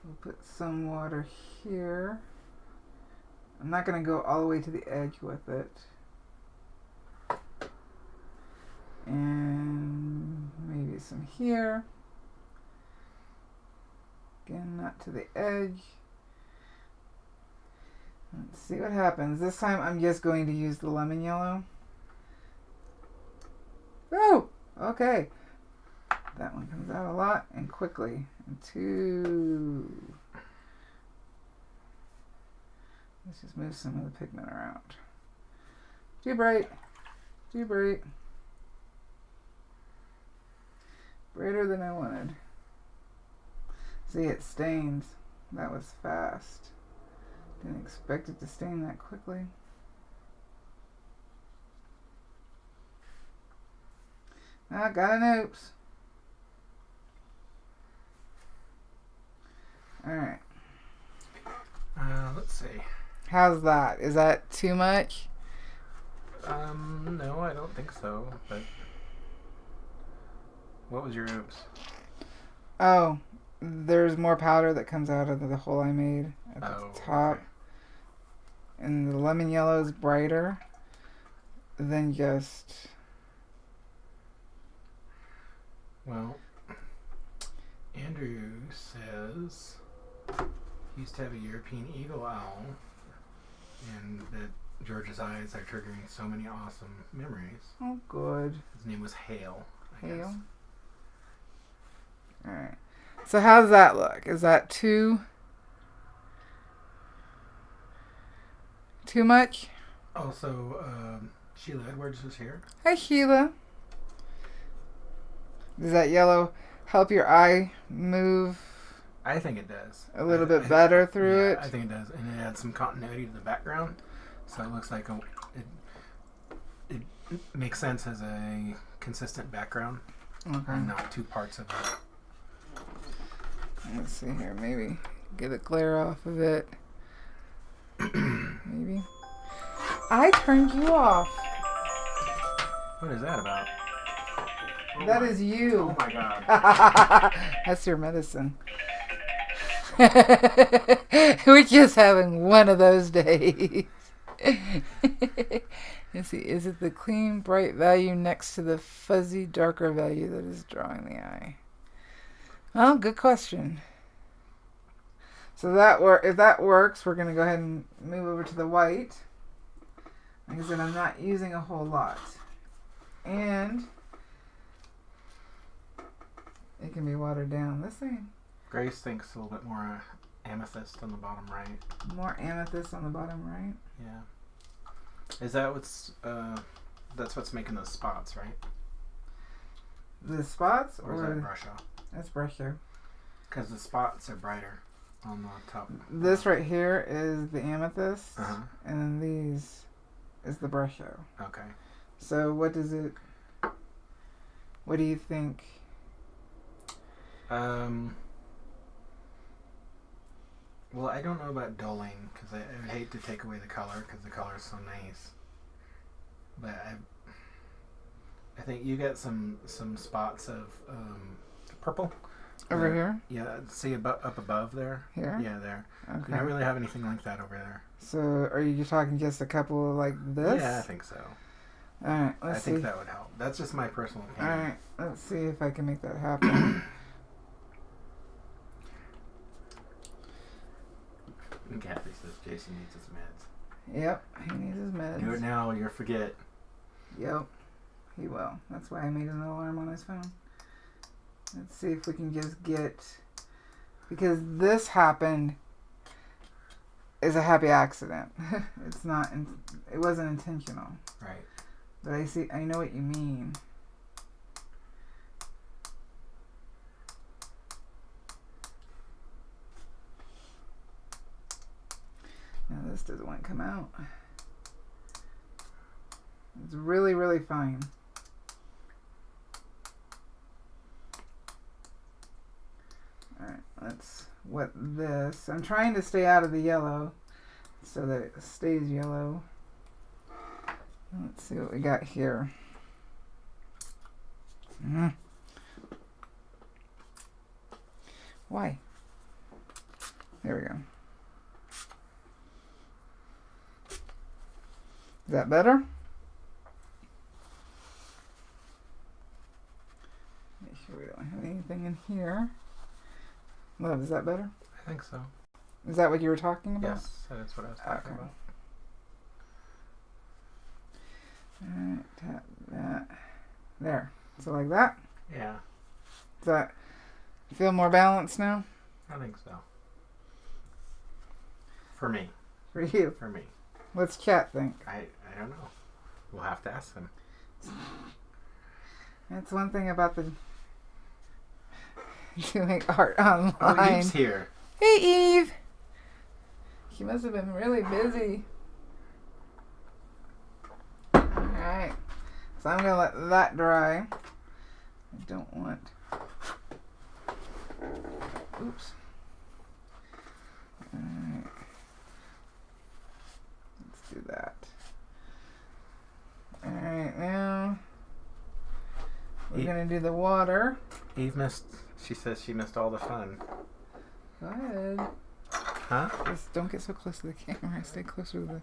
we'll put some water here. I'm not going to go all the way to the edge with it. And maybe some here. Again, not to the edge. Let's see what happens. This time I'm just going to use the lemon yellow. Oh, okay. That one comes out a lot and quickly. And two. Let's just move some of the pigment around. Too bright. Too bright. Brighter than I wanted. See, it stains. That was fast. Didn't expect it to stain that quickly. I got an oops. Alright. Let's see. How's that? Is that too much? No, I don't think so, but... What was your oops? Oh, there's more powder that comes out of the hole I made at the top. Okay. And the lemon yellow is brighter than just... Well, Andrew says he used to have a European eagle owl, and that George's eyes are triggering so many awesome memories. Oh, good. His name was Hale, I Hale? guess. Alright. So how does that look? Is that too much? Also, Sheila Edwards was here. Hi, Sheila. Does that yellow help your eye move? I think it does. A little bit better through it? I think it does. And it adds some continuity to the background. So it looks like it makes sense as a consistent background. Okay. And not two parts of it. Let's see here. Maybe get a glare off of it. Maybe. I turned you off. What is that about? That is you. Oh my god. That's your medicine. We're just having one of those days. Let's see. Is it the clean, bright value next to the fuzzy, darker value that is drawing the eye? Well, good question. So if that works, we're going to go ahead and move over to the white. Like I said, I'm not using a whole lot. And it can be watered down. This thing. Grace thinks a little bit more amethyst on the bottom right. More amethyst on the bottom right? Yeah. Is that that's what's making those spots, right? The spots? Or is that Brusho? That's Brusho. Because the spots are brighter on the top. This right here is the amethyst. And then these is the Brusho. Okay. So what does it... What do you think? Well, I don't know about dulling because I would hate to take away the color because the color is so nice. But I think you got some spots of purple. Over here? Yeah, see up above there? Here? Yeah, there. Okay. You don't really have anything like that over there. So, are you talking just a couple like this? Yeah, I think so. Alright, let's see. I think that would help. That's just my personal opinion. Alright, let's see if I can make that happen. Kathy says Jason needs his meds. Yep, he needs his meds. Do it now or you'll forget. Yep, he will. That's why I made an alarm on his phone. Let's see if we can just get... Because this happened is a happy accident. It's not... It wasn't intentional. Right. But I know what you mean. Now this doesn't want to come out. It's really, really fine. Alright, let's wet this. I'm trying to stay out of the yellow so that it stays yellow. Let's see what we got here. Why? There we go. Is that better? Make sure we don't have anything in here. Love, is that better? I think so. Is that what you were talking about? Yes, that's what I was talking about. Alright, tap that. There. So like that? Yeah. Does that feel more balanced now? I think so. For me. For you? For me. What's chat think? I don't know. We'll have to ask them. That's one thing about the doing art online. Oh, Eve's here. Hey, Eve. She must have been really busy. Alright. So I'm going to let that dry. I don't want... Oops. Alright. Let's do that. Alright, now we're going to do the water. Eve missed... She says she missed all the fun. Go ahead. Huh? Just don't get so close to the camera. Stay closer to the...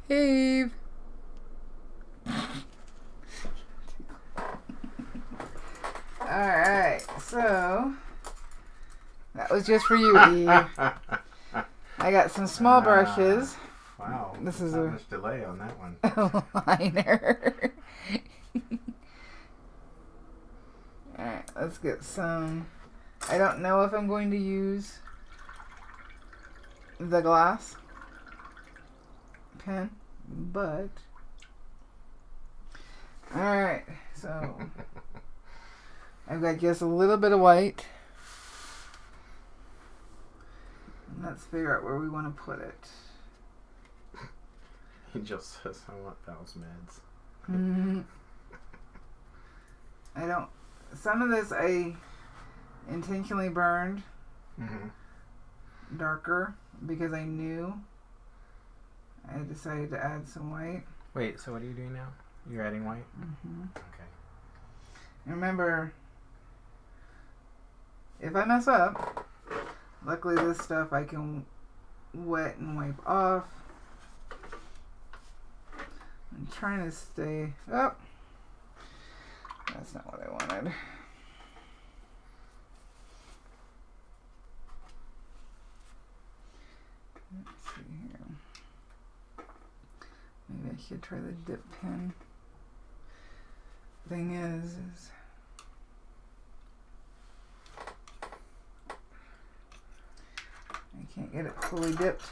Hey, Eve. Alright, so that was just for you, Eve. I got some small brushes. Wow. This is not much delay on that one. Liner. Alright, let's get some. I don't know if I'm going to use the glass pen, but alright, so I've got just a little bit of white. Let's figure out where we want to put it. He just says, I want those meds. I don't... Some of this I intentionally burned darker because I knew. I decided to add some white. Wait, so what are you doing now? You're adding white? Okay. And remember, if I mess up, luckily this stuff I can wet and wipe off. I'm trying to stay up. That's not what I wanted. Let's see here. Maybe I should try the dip pen. Thing is I can't get it fully dipped.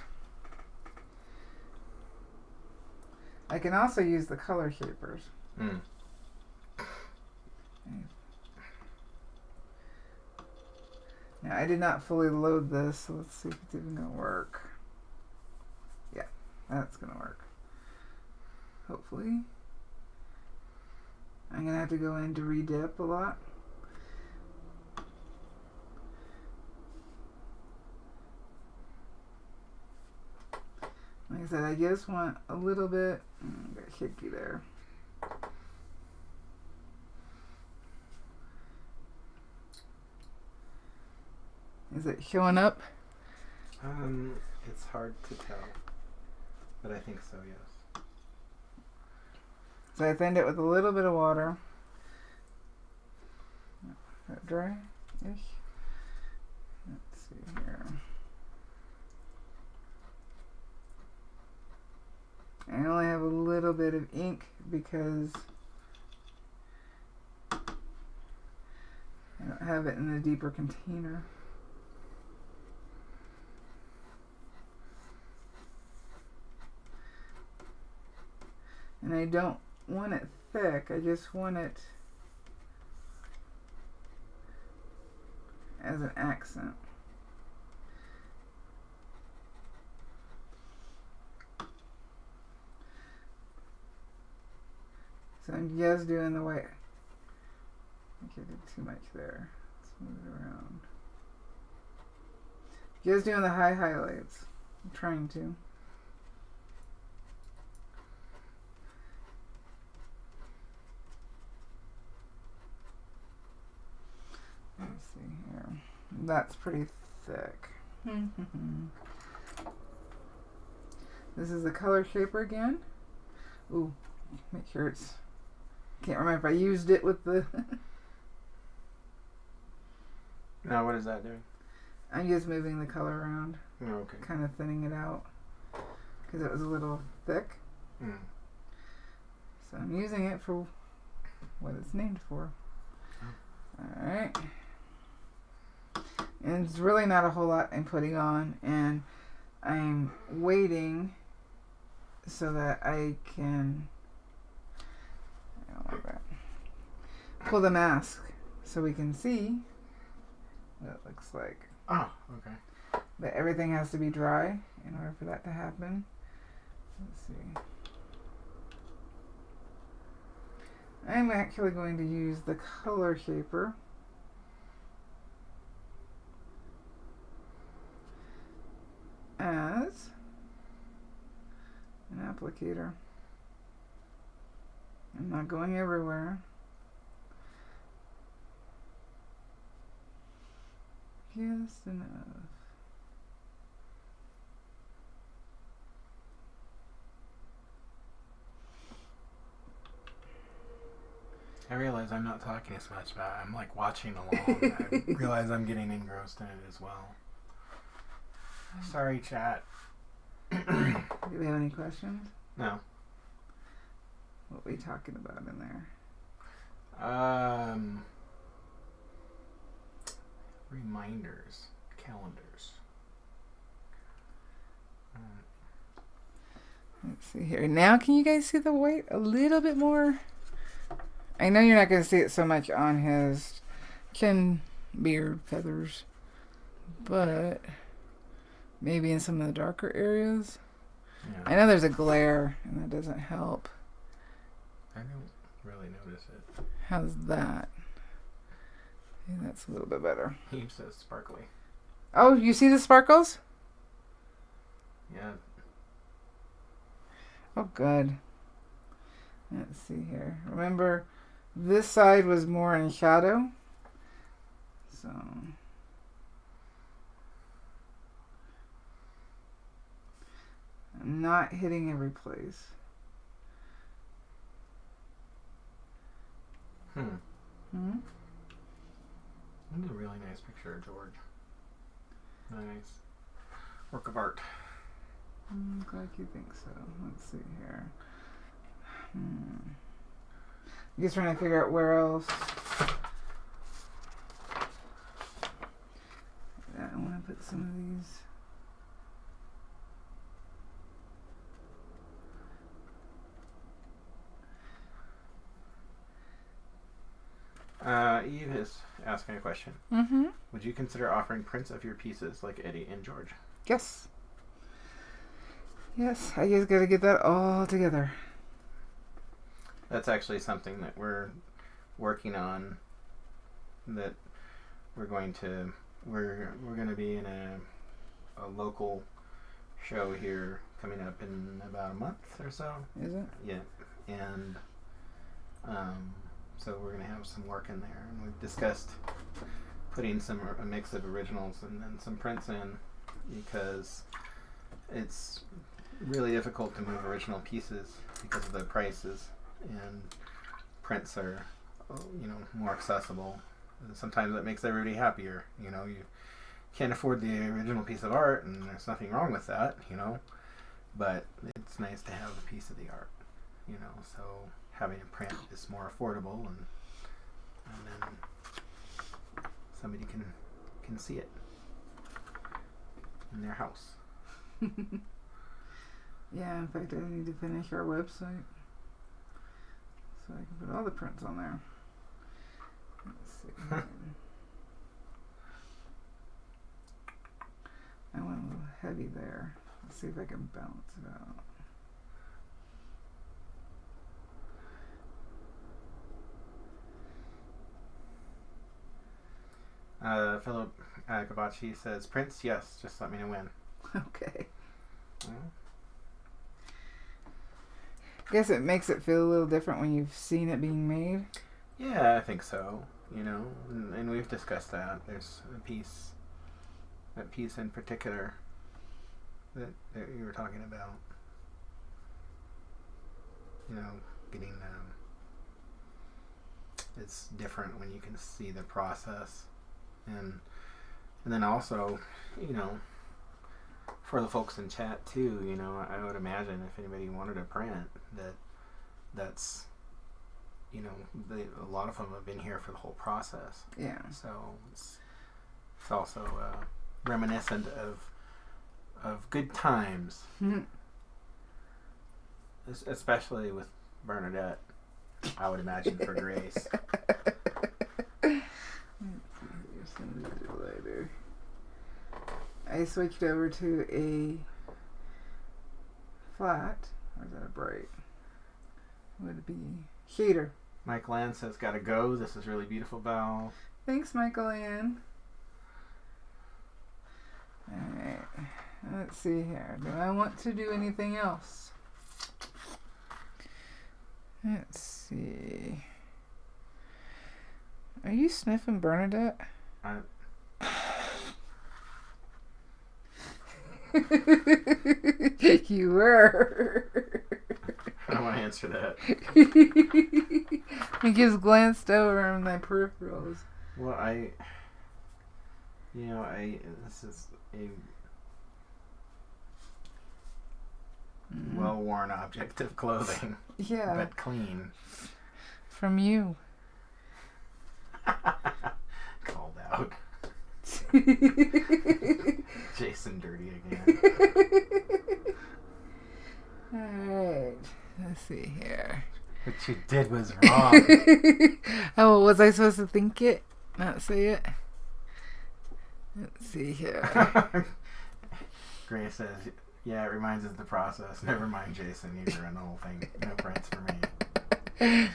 I can also use the color shapers. Now, I did not fully load this, so let's see if it's even going to work. Yeah, that's going to work. Hopefully. I'm going to have to go in to redip a lot. Like I said, I just want a little bit. Got hickey there. Is it showing up? It's hard to tell, but I think so, yes. So I thinned it with a little bit of water. Dry-ish. Let's see here. I only have a little bit of ink because I don't have it in a deeper container. And I don't want it thick, I just want it as an accent. So I'm just doing the white. I think I did too much there. Let's move it around. Just doing the high highlights. I'm trying to. Let's see here. That's pretty thick. This is the color shaper again. Ooh, make sure it's... Can't remember if I used it with the... Now what is that doing? I'm just moving the color around. Oh, okay. Kind of thinning it out. Because it was a little thick. So I'm using it for what it's named for. Alright. And it's really not a whole lot I'm putting on. And I'm waiting so that I can... like that. Pull the mask so we can see what it looks like. Oh, okay. But everything has to be dry in order for that to happen. Let's see. I'm actually going to use the color shaper. As an applicator. I'm not going everywhere. Just enough. I realize I'm not talking as much, but I'm like watching along. I realize I'm getting engrossed in it as well. Sorry, chat. Do we have any questions? No. What are we talking about in there? Reminders, calendars. Let's see here. Now, can you guys see the white a little bit more? I know you're not going to see it so much on his chin, beard, feathers, but maybe in some of the darker areas. Yeah. I know there's a glare, and that doesn't help. I don't really notice it. How's that? Maybe that's a little bit better. He says sparkly. Oh, you see the sparkles? Yeah. Oh, good. Let's see here. Remember, this side was more in shadow. So... I'm not hitting every place. That's a really nice picture of George. Really nice work of art. I'm glad you think so. Let's see here. I'm just trying to figure out where else. Yeah, I want to put some of these. Eve is asking a question. Would you consider offering prints of your pieces like Eddie and George? Yes. Yes, I just got to get that all together. That's actually something that we're working on. That we're going to be in a local show here coming up in about a month or so. Is it? Yeah, and so we're gonna have some work in there, and we've discussed putting a mix of originals and then some prints in, because it's really difficult to move original pieces because of the prices, and prints are, more accessible. And sometimes that makes everybody happier. You can't afford the original piece of art, and there's nothing wrong with that, but it's nice to have a piece of the art, so having a print is more affordable, and then somebody can see it in their house. Yeah, in fact, I need to finish our website so I can put all the prints on there. Let's see. I went a little heavy there. Let's see if I can balance it out. Philip Gabachi says, prints, yes, just let me know when. Okay. Well, I guess it makes it feel a little different when you've seen it being made. yeah, I think so, and we've discussed that. There's that piece in particular that you were talking about, getting, it's different when you can see the process. And then also, for the folks in chat too, I would imagine if anybody wanted a print, that's, a lot of them have been here for the whole process. Yeah. So it's also reminiscent of good times, especially with Bernadette, I would imagine, for Grace. Later. I switched over to a flat, or is that a bright? Would it be shader? Mike Land says, gotta go. This is really beautiful, Val. Thanks, Michael Ann. Alright, let's see here. Do I want to do anything else? Let's see. Are you sniffing Bernadette? You were. I don't want to answer that. He just glanced over on my peripherals. Well, this is a well-worn object of clothing. Yeah. But clean. From you. Called out. Jason dirty again. Alright. Let's see here. What you did was wrong. Oh, was I supposed to think it? Not say it? Let's see here. Grace says, yeah, it reminds us of the process. Never mind, Jason. You run the whole thing. No prints for me.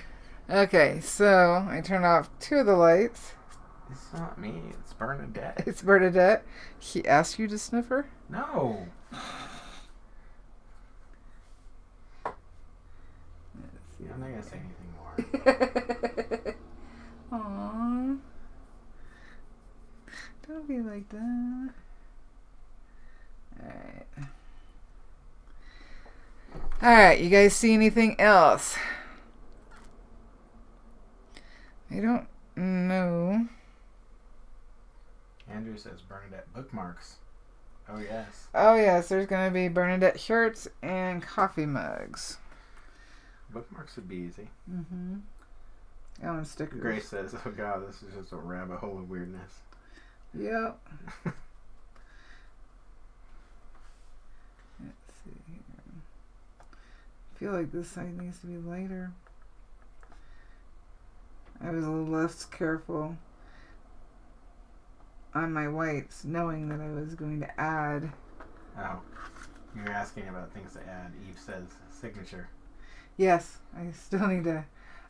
Okay, so I turned off 2 of the lights. It's not me. It's Bernadette. It's Bernadette. She asked you to sniff her? No. I'm not going to say anything more. Aww. Don't be like that. Alright. Alright, you guys see anything else? I don't know. Andrew says Bernadette bookmarks. Oh, yes. Oh, yes, there's going to be Bernadette shirts and coffee mugs. Bookmarks would be easy. Mm-hmm. Oh, and stickers. Grace says, oh, God, this is just a rabbit hole of weirdness. Yep. Let's see here. I feel like this side needs to be lighter. I was a little less careful on my whites, knowing that I was going to add. Oh, you're asking about things to add. Eve says signature. Yes, I still need to.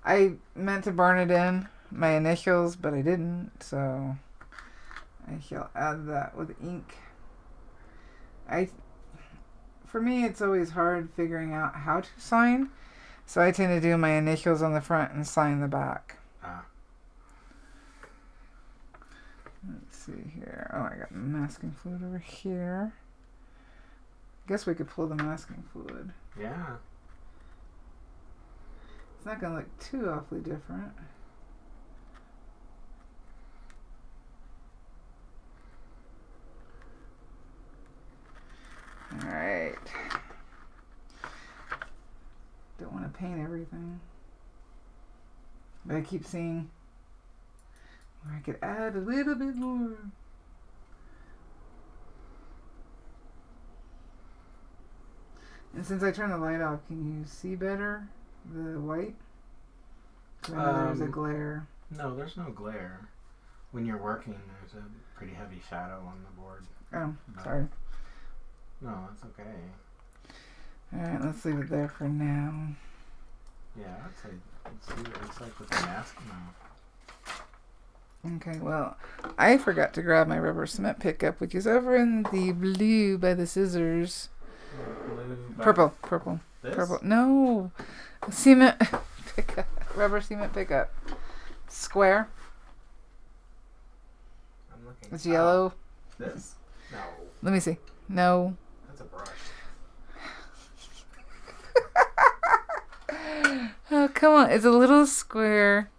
I meant to burn it in, my initials, but I didn't, so I shall add that with ink. For me, it's always hard figuring out how to sign, so I tend to do my initials on the front and sign the back. Let's see here. Oh, I got masking fluid over here. Guess we could pull the masking fluid. Yeah. It's not going to look too awfully different. Alright. Don't want to paint everything. But I keep seeing where I could add a little bit more. And since I turned the light off, can you see better the white? There's a glare. No, there's no glare. When you're working, there's a pretty heavy shadow on the board. Oh, sorry. No, that's okay. Alright, let's leave it there for now. Yeah, I'd say let's see what it looks like with the mask now. Okay, well, I forgot to grab my rubber cement pickup, which is over in the blue by the scissors. Purple. This? Purple. No, cement pickup. Rubber cement pickup. Square. I'm looking. It's yellow. This? No. Let me see. No. That's a brush. Oh, come on. It's a little square,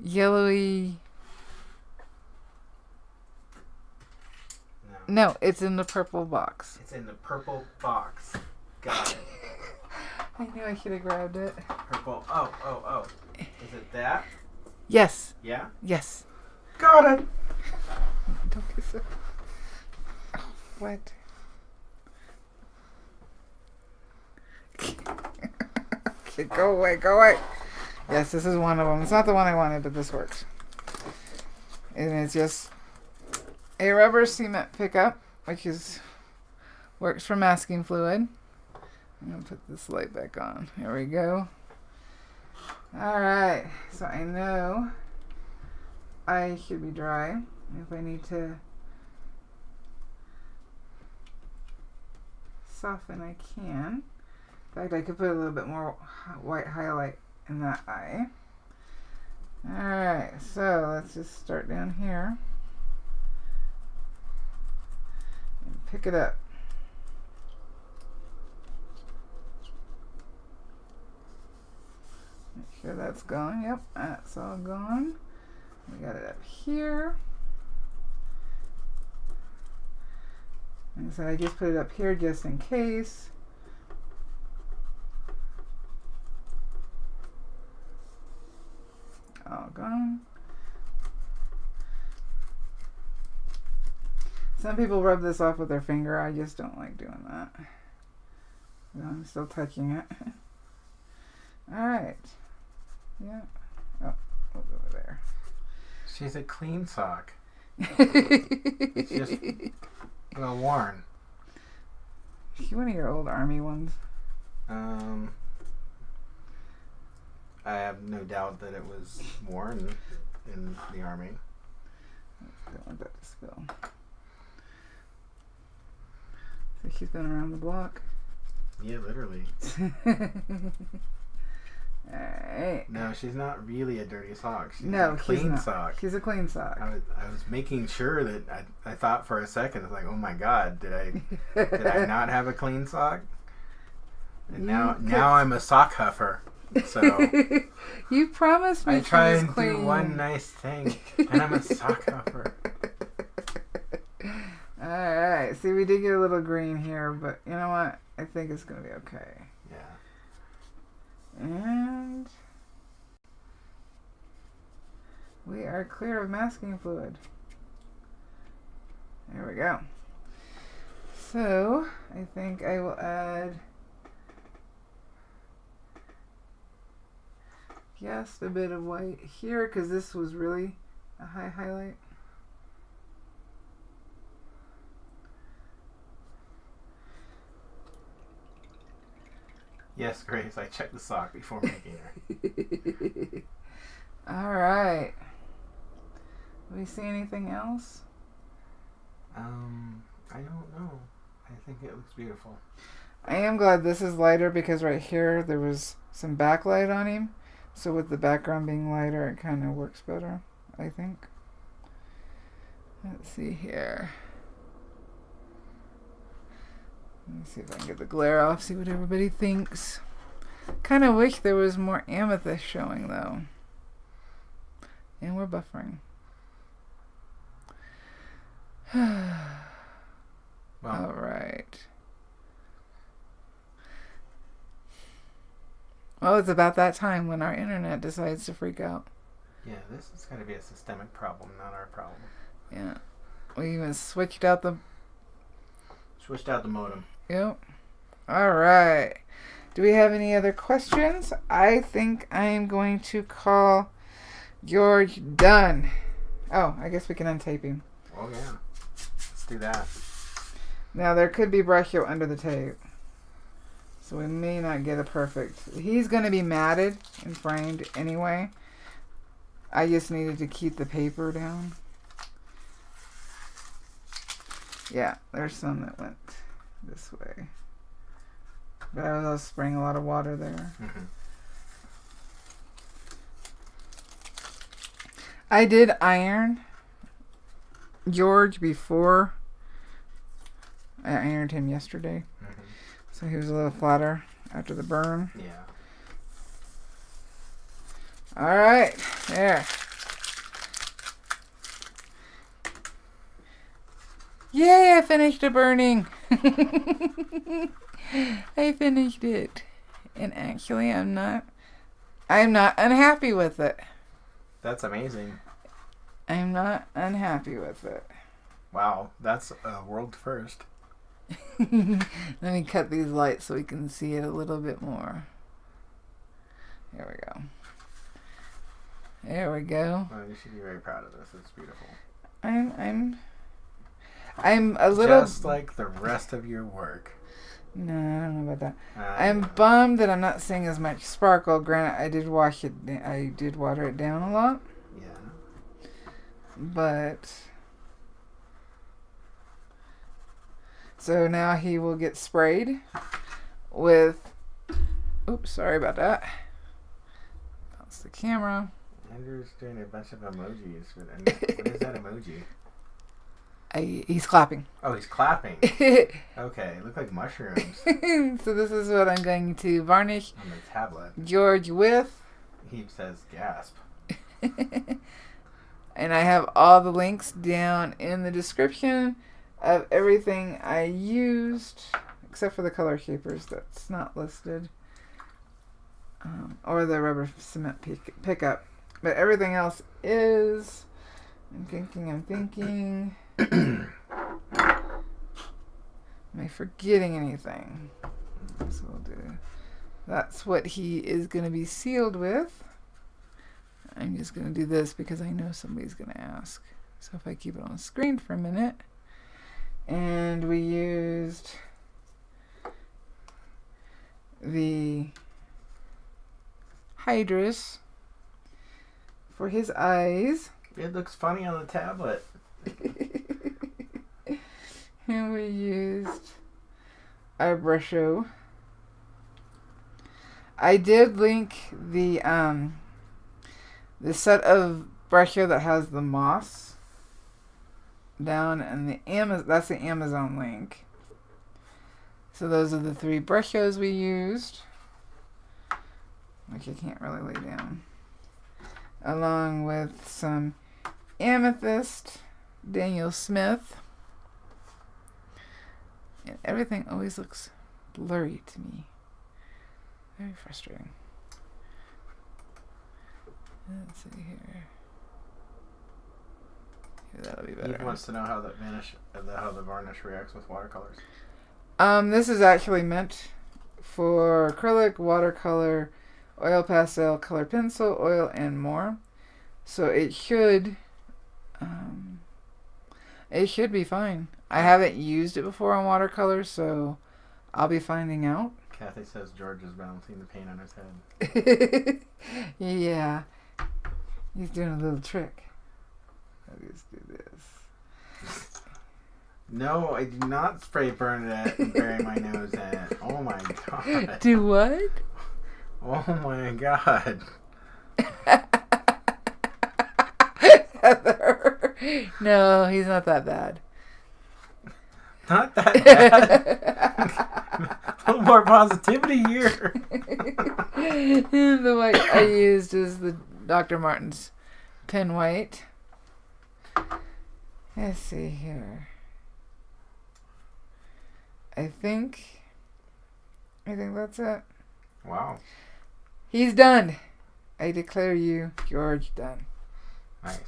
yellowy. No, it's in the purple box. It's in the purple box. Got it. I knew I should have grabbed it. Purple. Oh. Is it that? Yes. Yeah? Yes. Got it! Don't be so... What? Okay, go away. Yes, this is one of them. It's not the one I wanted, but this works. And it's just a rubber cement pickup, which works for masking fluid. I'm going to put this light back on. Here we go. Alright, so I know I should be dry. If I need to soften, I can. In fact, I could put a little bit more white highlight in that eye. Alright, so let's just start down here and pick it up. Make sure that's gone. Yep, that's all gone. We got it up here. And so I just put it up here just in case. All gone. Some people rub this off with their finger. I just don't like doing that. I'm still touching it. Alright. Yeah. Oh, we'll go over there. She's a clean sock. It's just well worn. Is she one of your old army ones? I have no doubt that it was worn in the army. Don't want that to spill. So she's been around the block. Yeah, literally. Alright. No, she's not really a dirty sock. She's No, a clean she's not. sock. She's a clean sock. I was making sure that I thought for a second, I was like, oh my god, did I not have a clean sock? And now I'm a sock huffer. So you promised me I try she was and clean. do one nice thing, and I'm a sock huffer. Alright, see, we did get a little green here, but you know what? I think it's going to be okay. Yeah. And we are clear of masking fluid. There we go. So, I think I will add just a bit of white here because this was really a high highlight. Yes, Grace, I checked the sock before making her. Alright. Do we see anything else? I don't know. I think it looks beautiful. I am glad this is lighter because right here there was some backlight on him. So with the background being lighter, it kind of works better, I think. Let's see here. Let me see if I can get the glare off, see what everybody thinks. Kind of wish there was more amethyst showing though. And we're buffering. Well, Alright. Well, it's about that time when our internet decides to freak out. yeah, this is going to be a systemic problem, not our problem. Yeah. We even switched out the... Switched out the modem. Yep. Alright. Do we have any other questions? I think I am going to call George done. Oh, I guess we can untape him. Oh, yeah. Let's do that. Now, there could be Brusho under the tape. So we may not get a perfect... He's going to be matted and framed anyway. I just needed to keep the paper down. Yeah, there's some that went this way. But I was spraying a lot of water there. Mm-hmm. I did iron George before I ironed him yesterday. Mm-hmm. So he was a little flatter after the burn. Yeah. Alright, there. Yay, I finished the burning. I finished it. And actually I'm not unhappy with it. That's amazing. I'm not unhappy with it. Wow, that's a world first. Let me cut these lights so we can see it a little bit more. There we go. There we go. Well, you should be very proud of this. It's beautiful. I'm a little... Just like the rest of your work. No, I don't know about that. I'm bummed that I'm not seeing as much sparkle. Granted, I did water it down a lot. Yeah. But... So now he will get sprayed with... Oops, sorry about that. Bounce the camera. Andrew's doing a bunch of emojis. What is that emoji? He's clapping. Oh, he's clapping. Okay, look like mushrooms So this is what I'm going to varnish on the tablet. George with. He says gasp. And I have all the links down in the description of everything I used, except for the color shapers that's not listed, or the rubber cement pickup. But everything else is. I'm thinking. Am I forgetting anything? So we'll do. That's what he is going to be sealed with. I'm just going to do this because I know somebody's going to ask. So if I keep it on the screen for a minute. And we used the Hydrus for his eyes. It looks funny on the tablet. And we used our Brusho. I did link the set of Brusho that has the moss down in the that's the Amazon link. So those are the 3 Brushos we used, which I can't really lay down, along with some Amethyst, Daniel Smith. And everything always looks blurry to me. Very frustrating. Let's see here. That'll be better. He wants to know how the varnish reacts with watercolors. This is actually meant for acrylic, watercolor, oil pastel, color pencil, oil, and more. So it should be fine. I haven't used it before on watercolor, so I'll be finding out. Kathy says George is balancing the paint on his head. Yeah. He's doing a little trick. I'll just do this. No, I do not spray burn it and bury my nose in it. Oh my god. Do what? Oh my god. Heather. No, he's not that bad. Not that bad. A little more positivity here. The white I used is the Dr. Martins pen white. Let's see here. I think that's it. Wow. He's done. I declare you, George, done. Nice.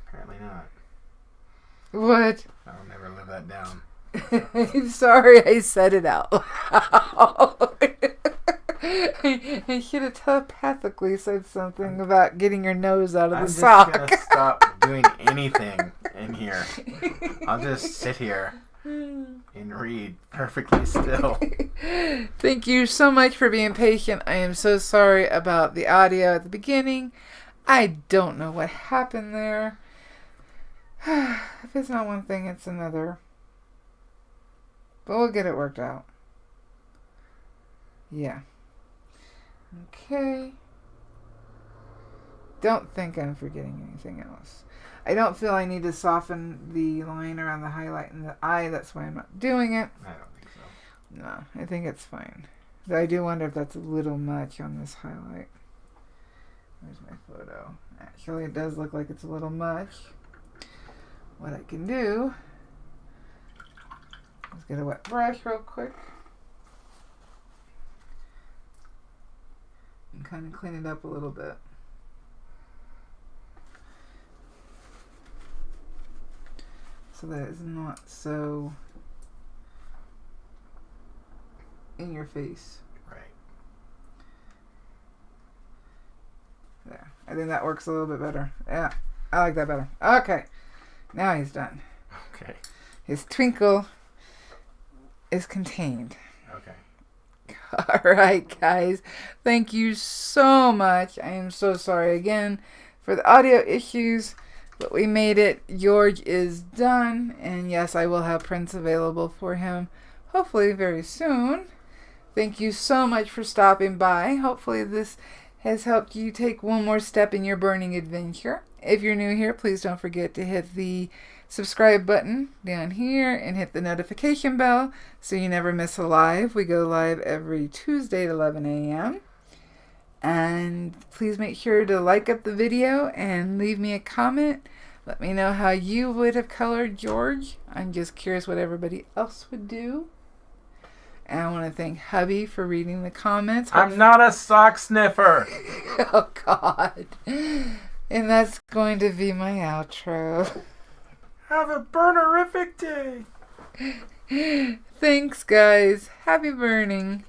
Apparently not. What? I'll never live that down. I'm sorry I said it out loud. I should have telepathically said something about getting your nose out of the sock. I'm just going to stop doing anything in here. I'll just sit here and read perfectly still. Thank you so much for being patient. I am so sorry about the audio at the beginning. I don't know what happened there. If it's not one thing, it's another. But we'll get it worked out. Yeah. Okay. Don't think I'm forgetting anything else. I don't feel I need to soften the line around the highlight in the eye. That's why I'm not doing it. I don't think so. No, I think it's fine. But I do wonder if that's a little much on this highlight. There's my photo. Actually, it does look like it's a little much. What I can do is get a wet brush real quick and kind of clean it up a little bit. So that it's not so in your face. Right. There. I think that works a little bit better. Yeah, I like that better. Okay. Now he's done. Okay. His twinkle is contained. Okay. All right, guys. Thank you so much. I am so sorry again for the audio issues, but we made it. George is done. And yes, I will have prints available for him hopefully very soon. Thank you so much for stopping by. Hopefully this has helped you take one more step in your burning adventure. If you're new here, please don't forget to hit the subscribe button down here and hit the notification bell so you never miss a live. We go live every Tuesday at 11 a.m. And please make sure to like up the video and leave me a comment. Let me know how you would have colored George. I'm just curious what everybody else would do. And I want to thank hubby for reading the comments. I'm not a sock sniffer. Oh, God. And that's going to be my outro. Have a burnerific day. Thanks, guys. Happy burning.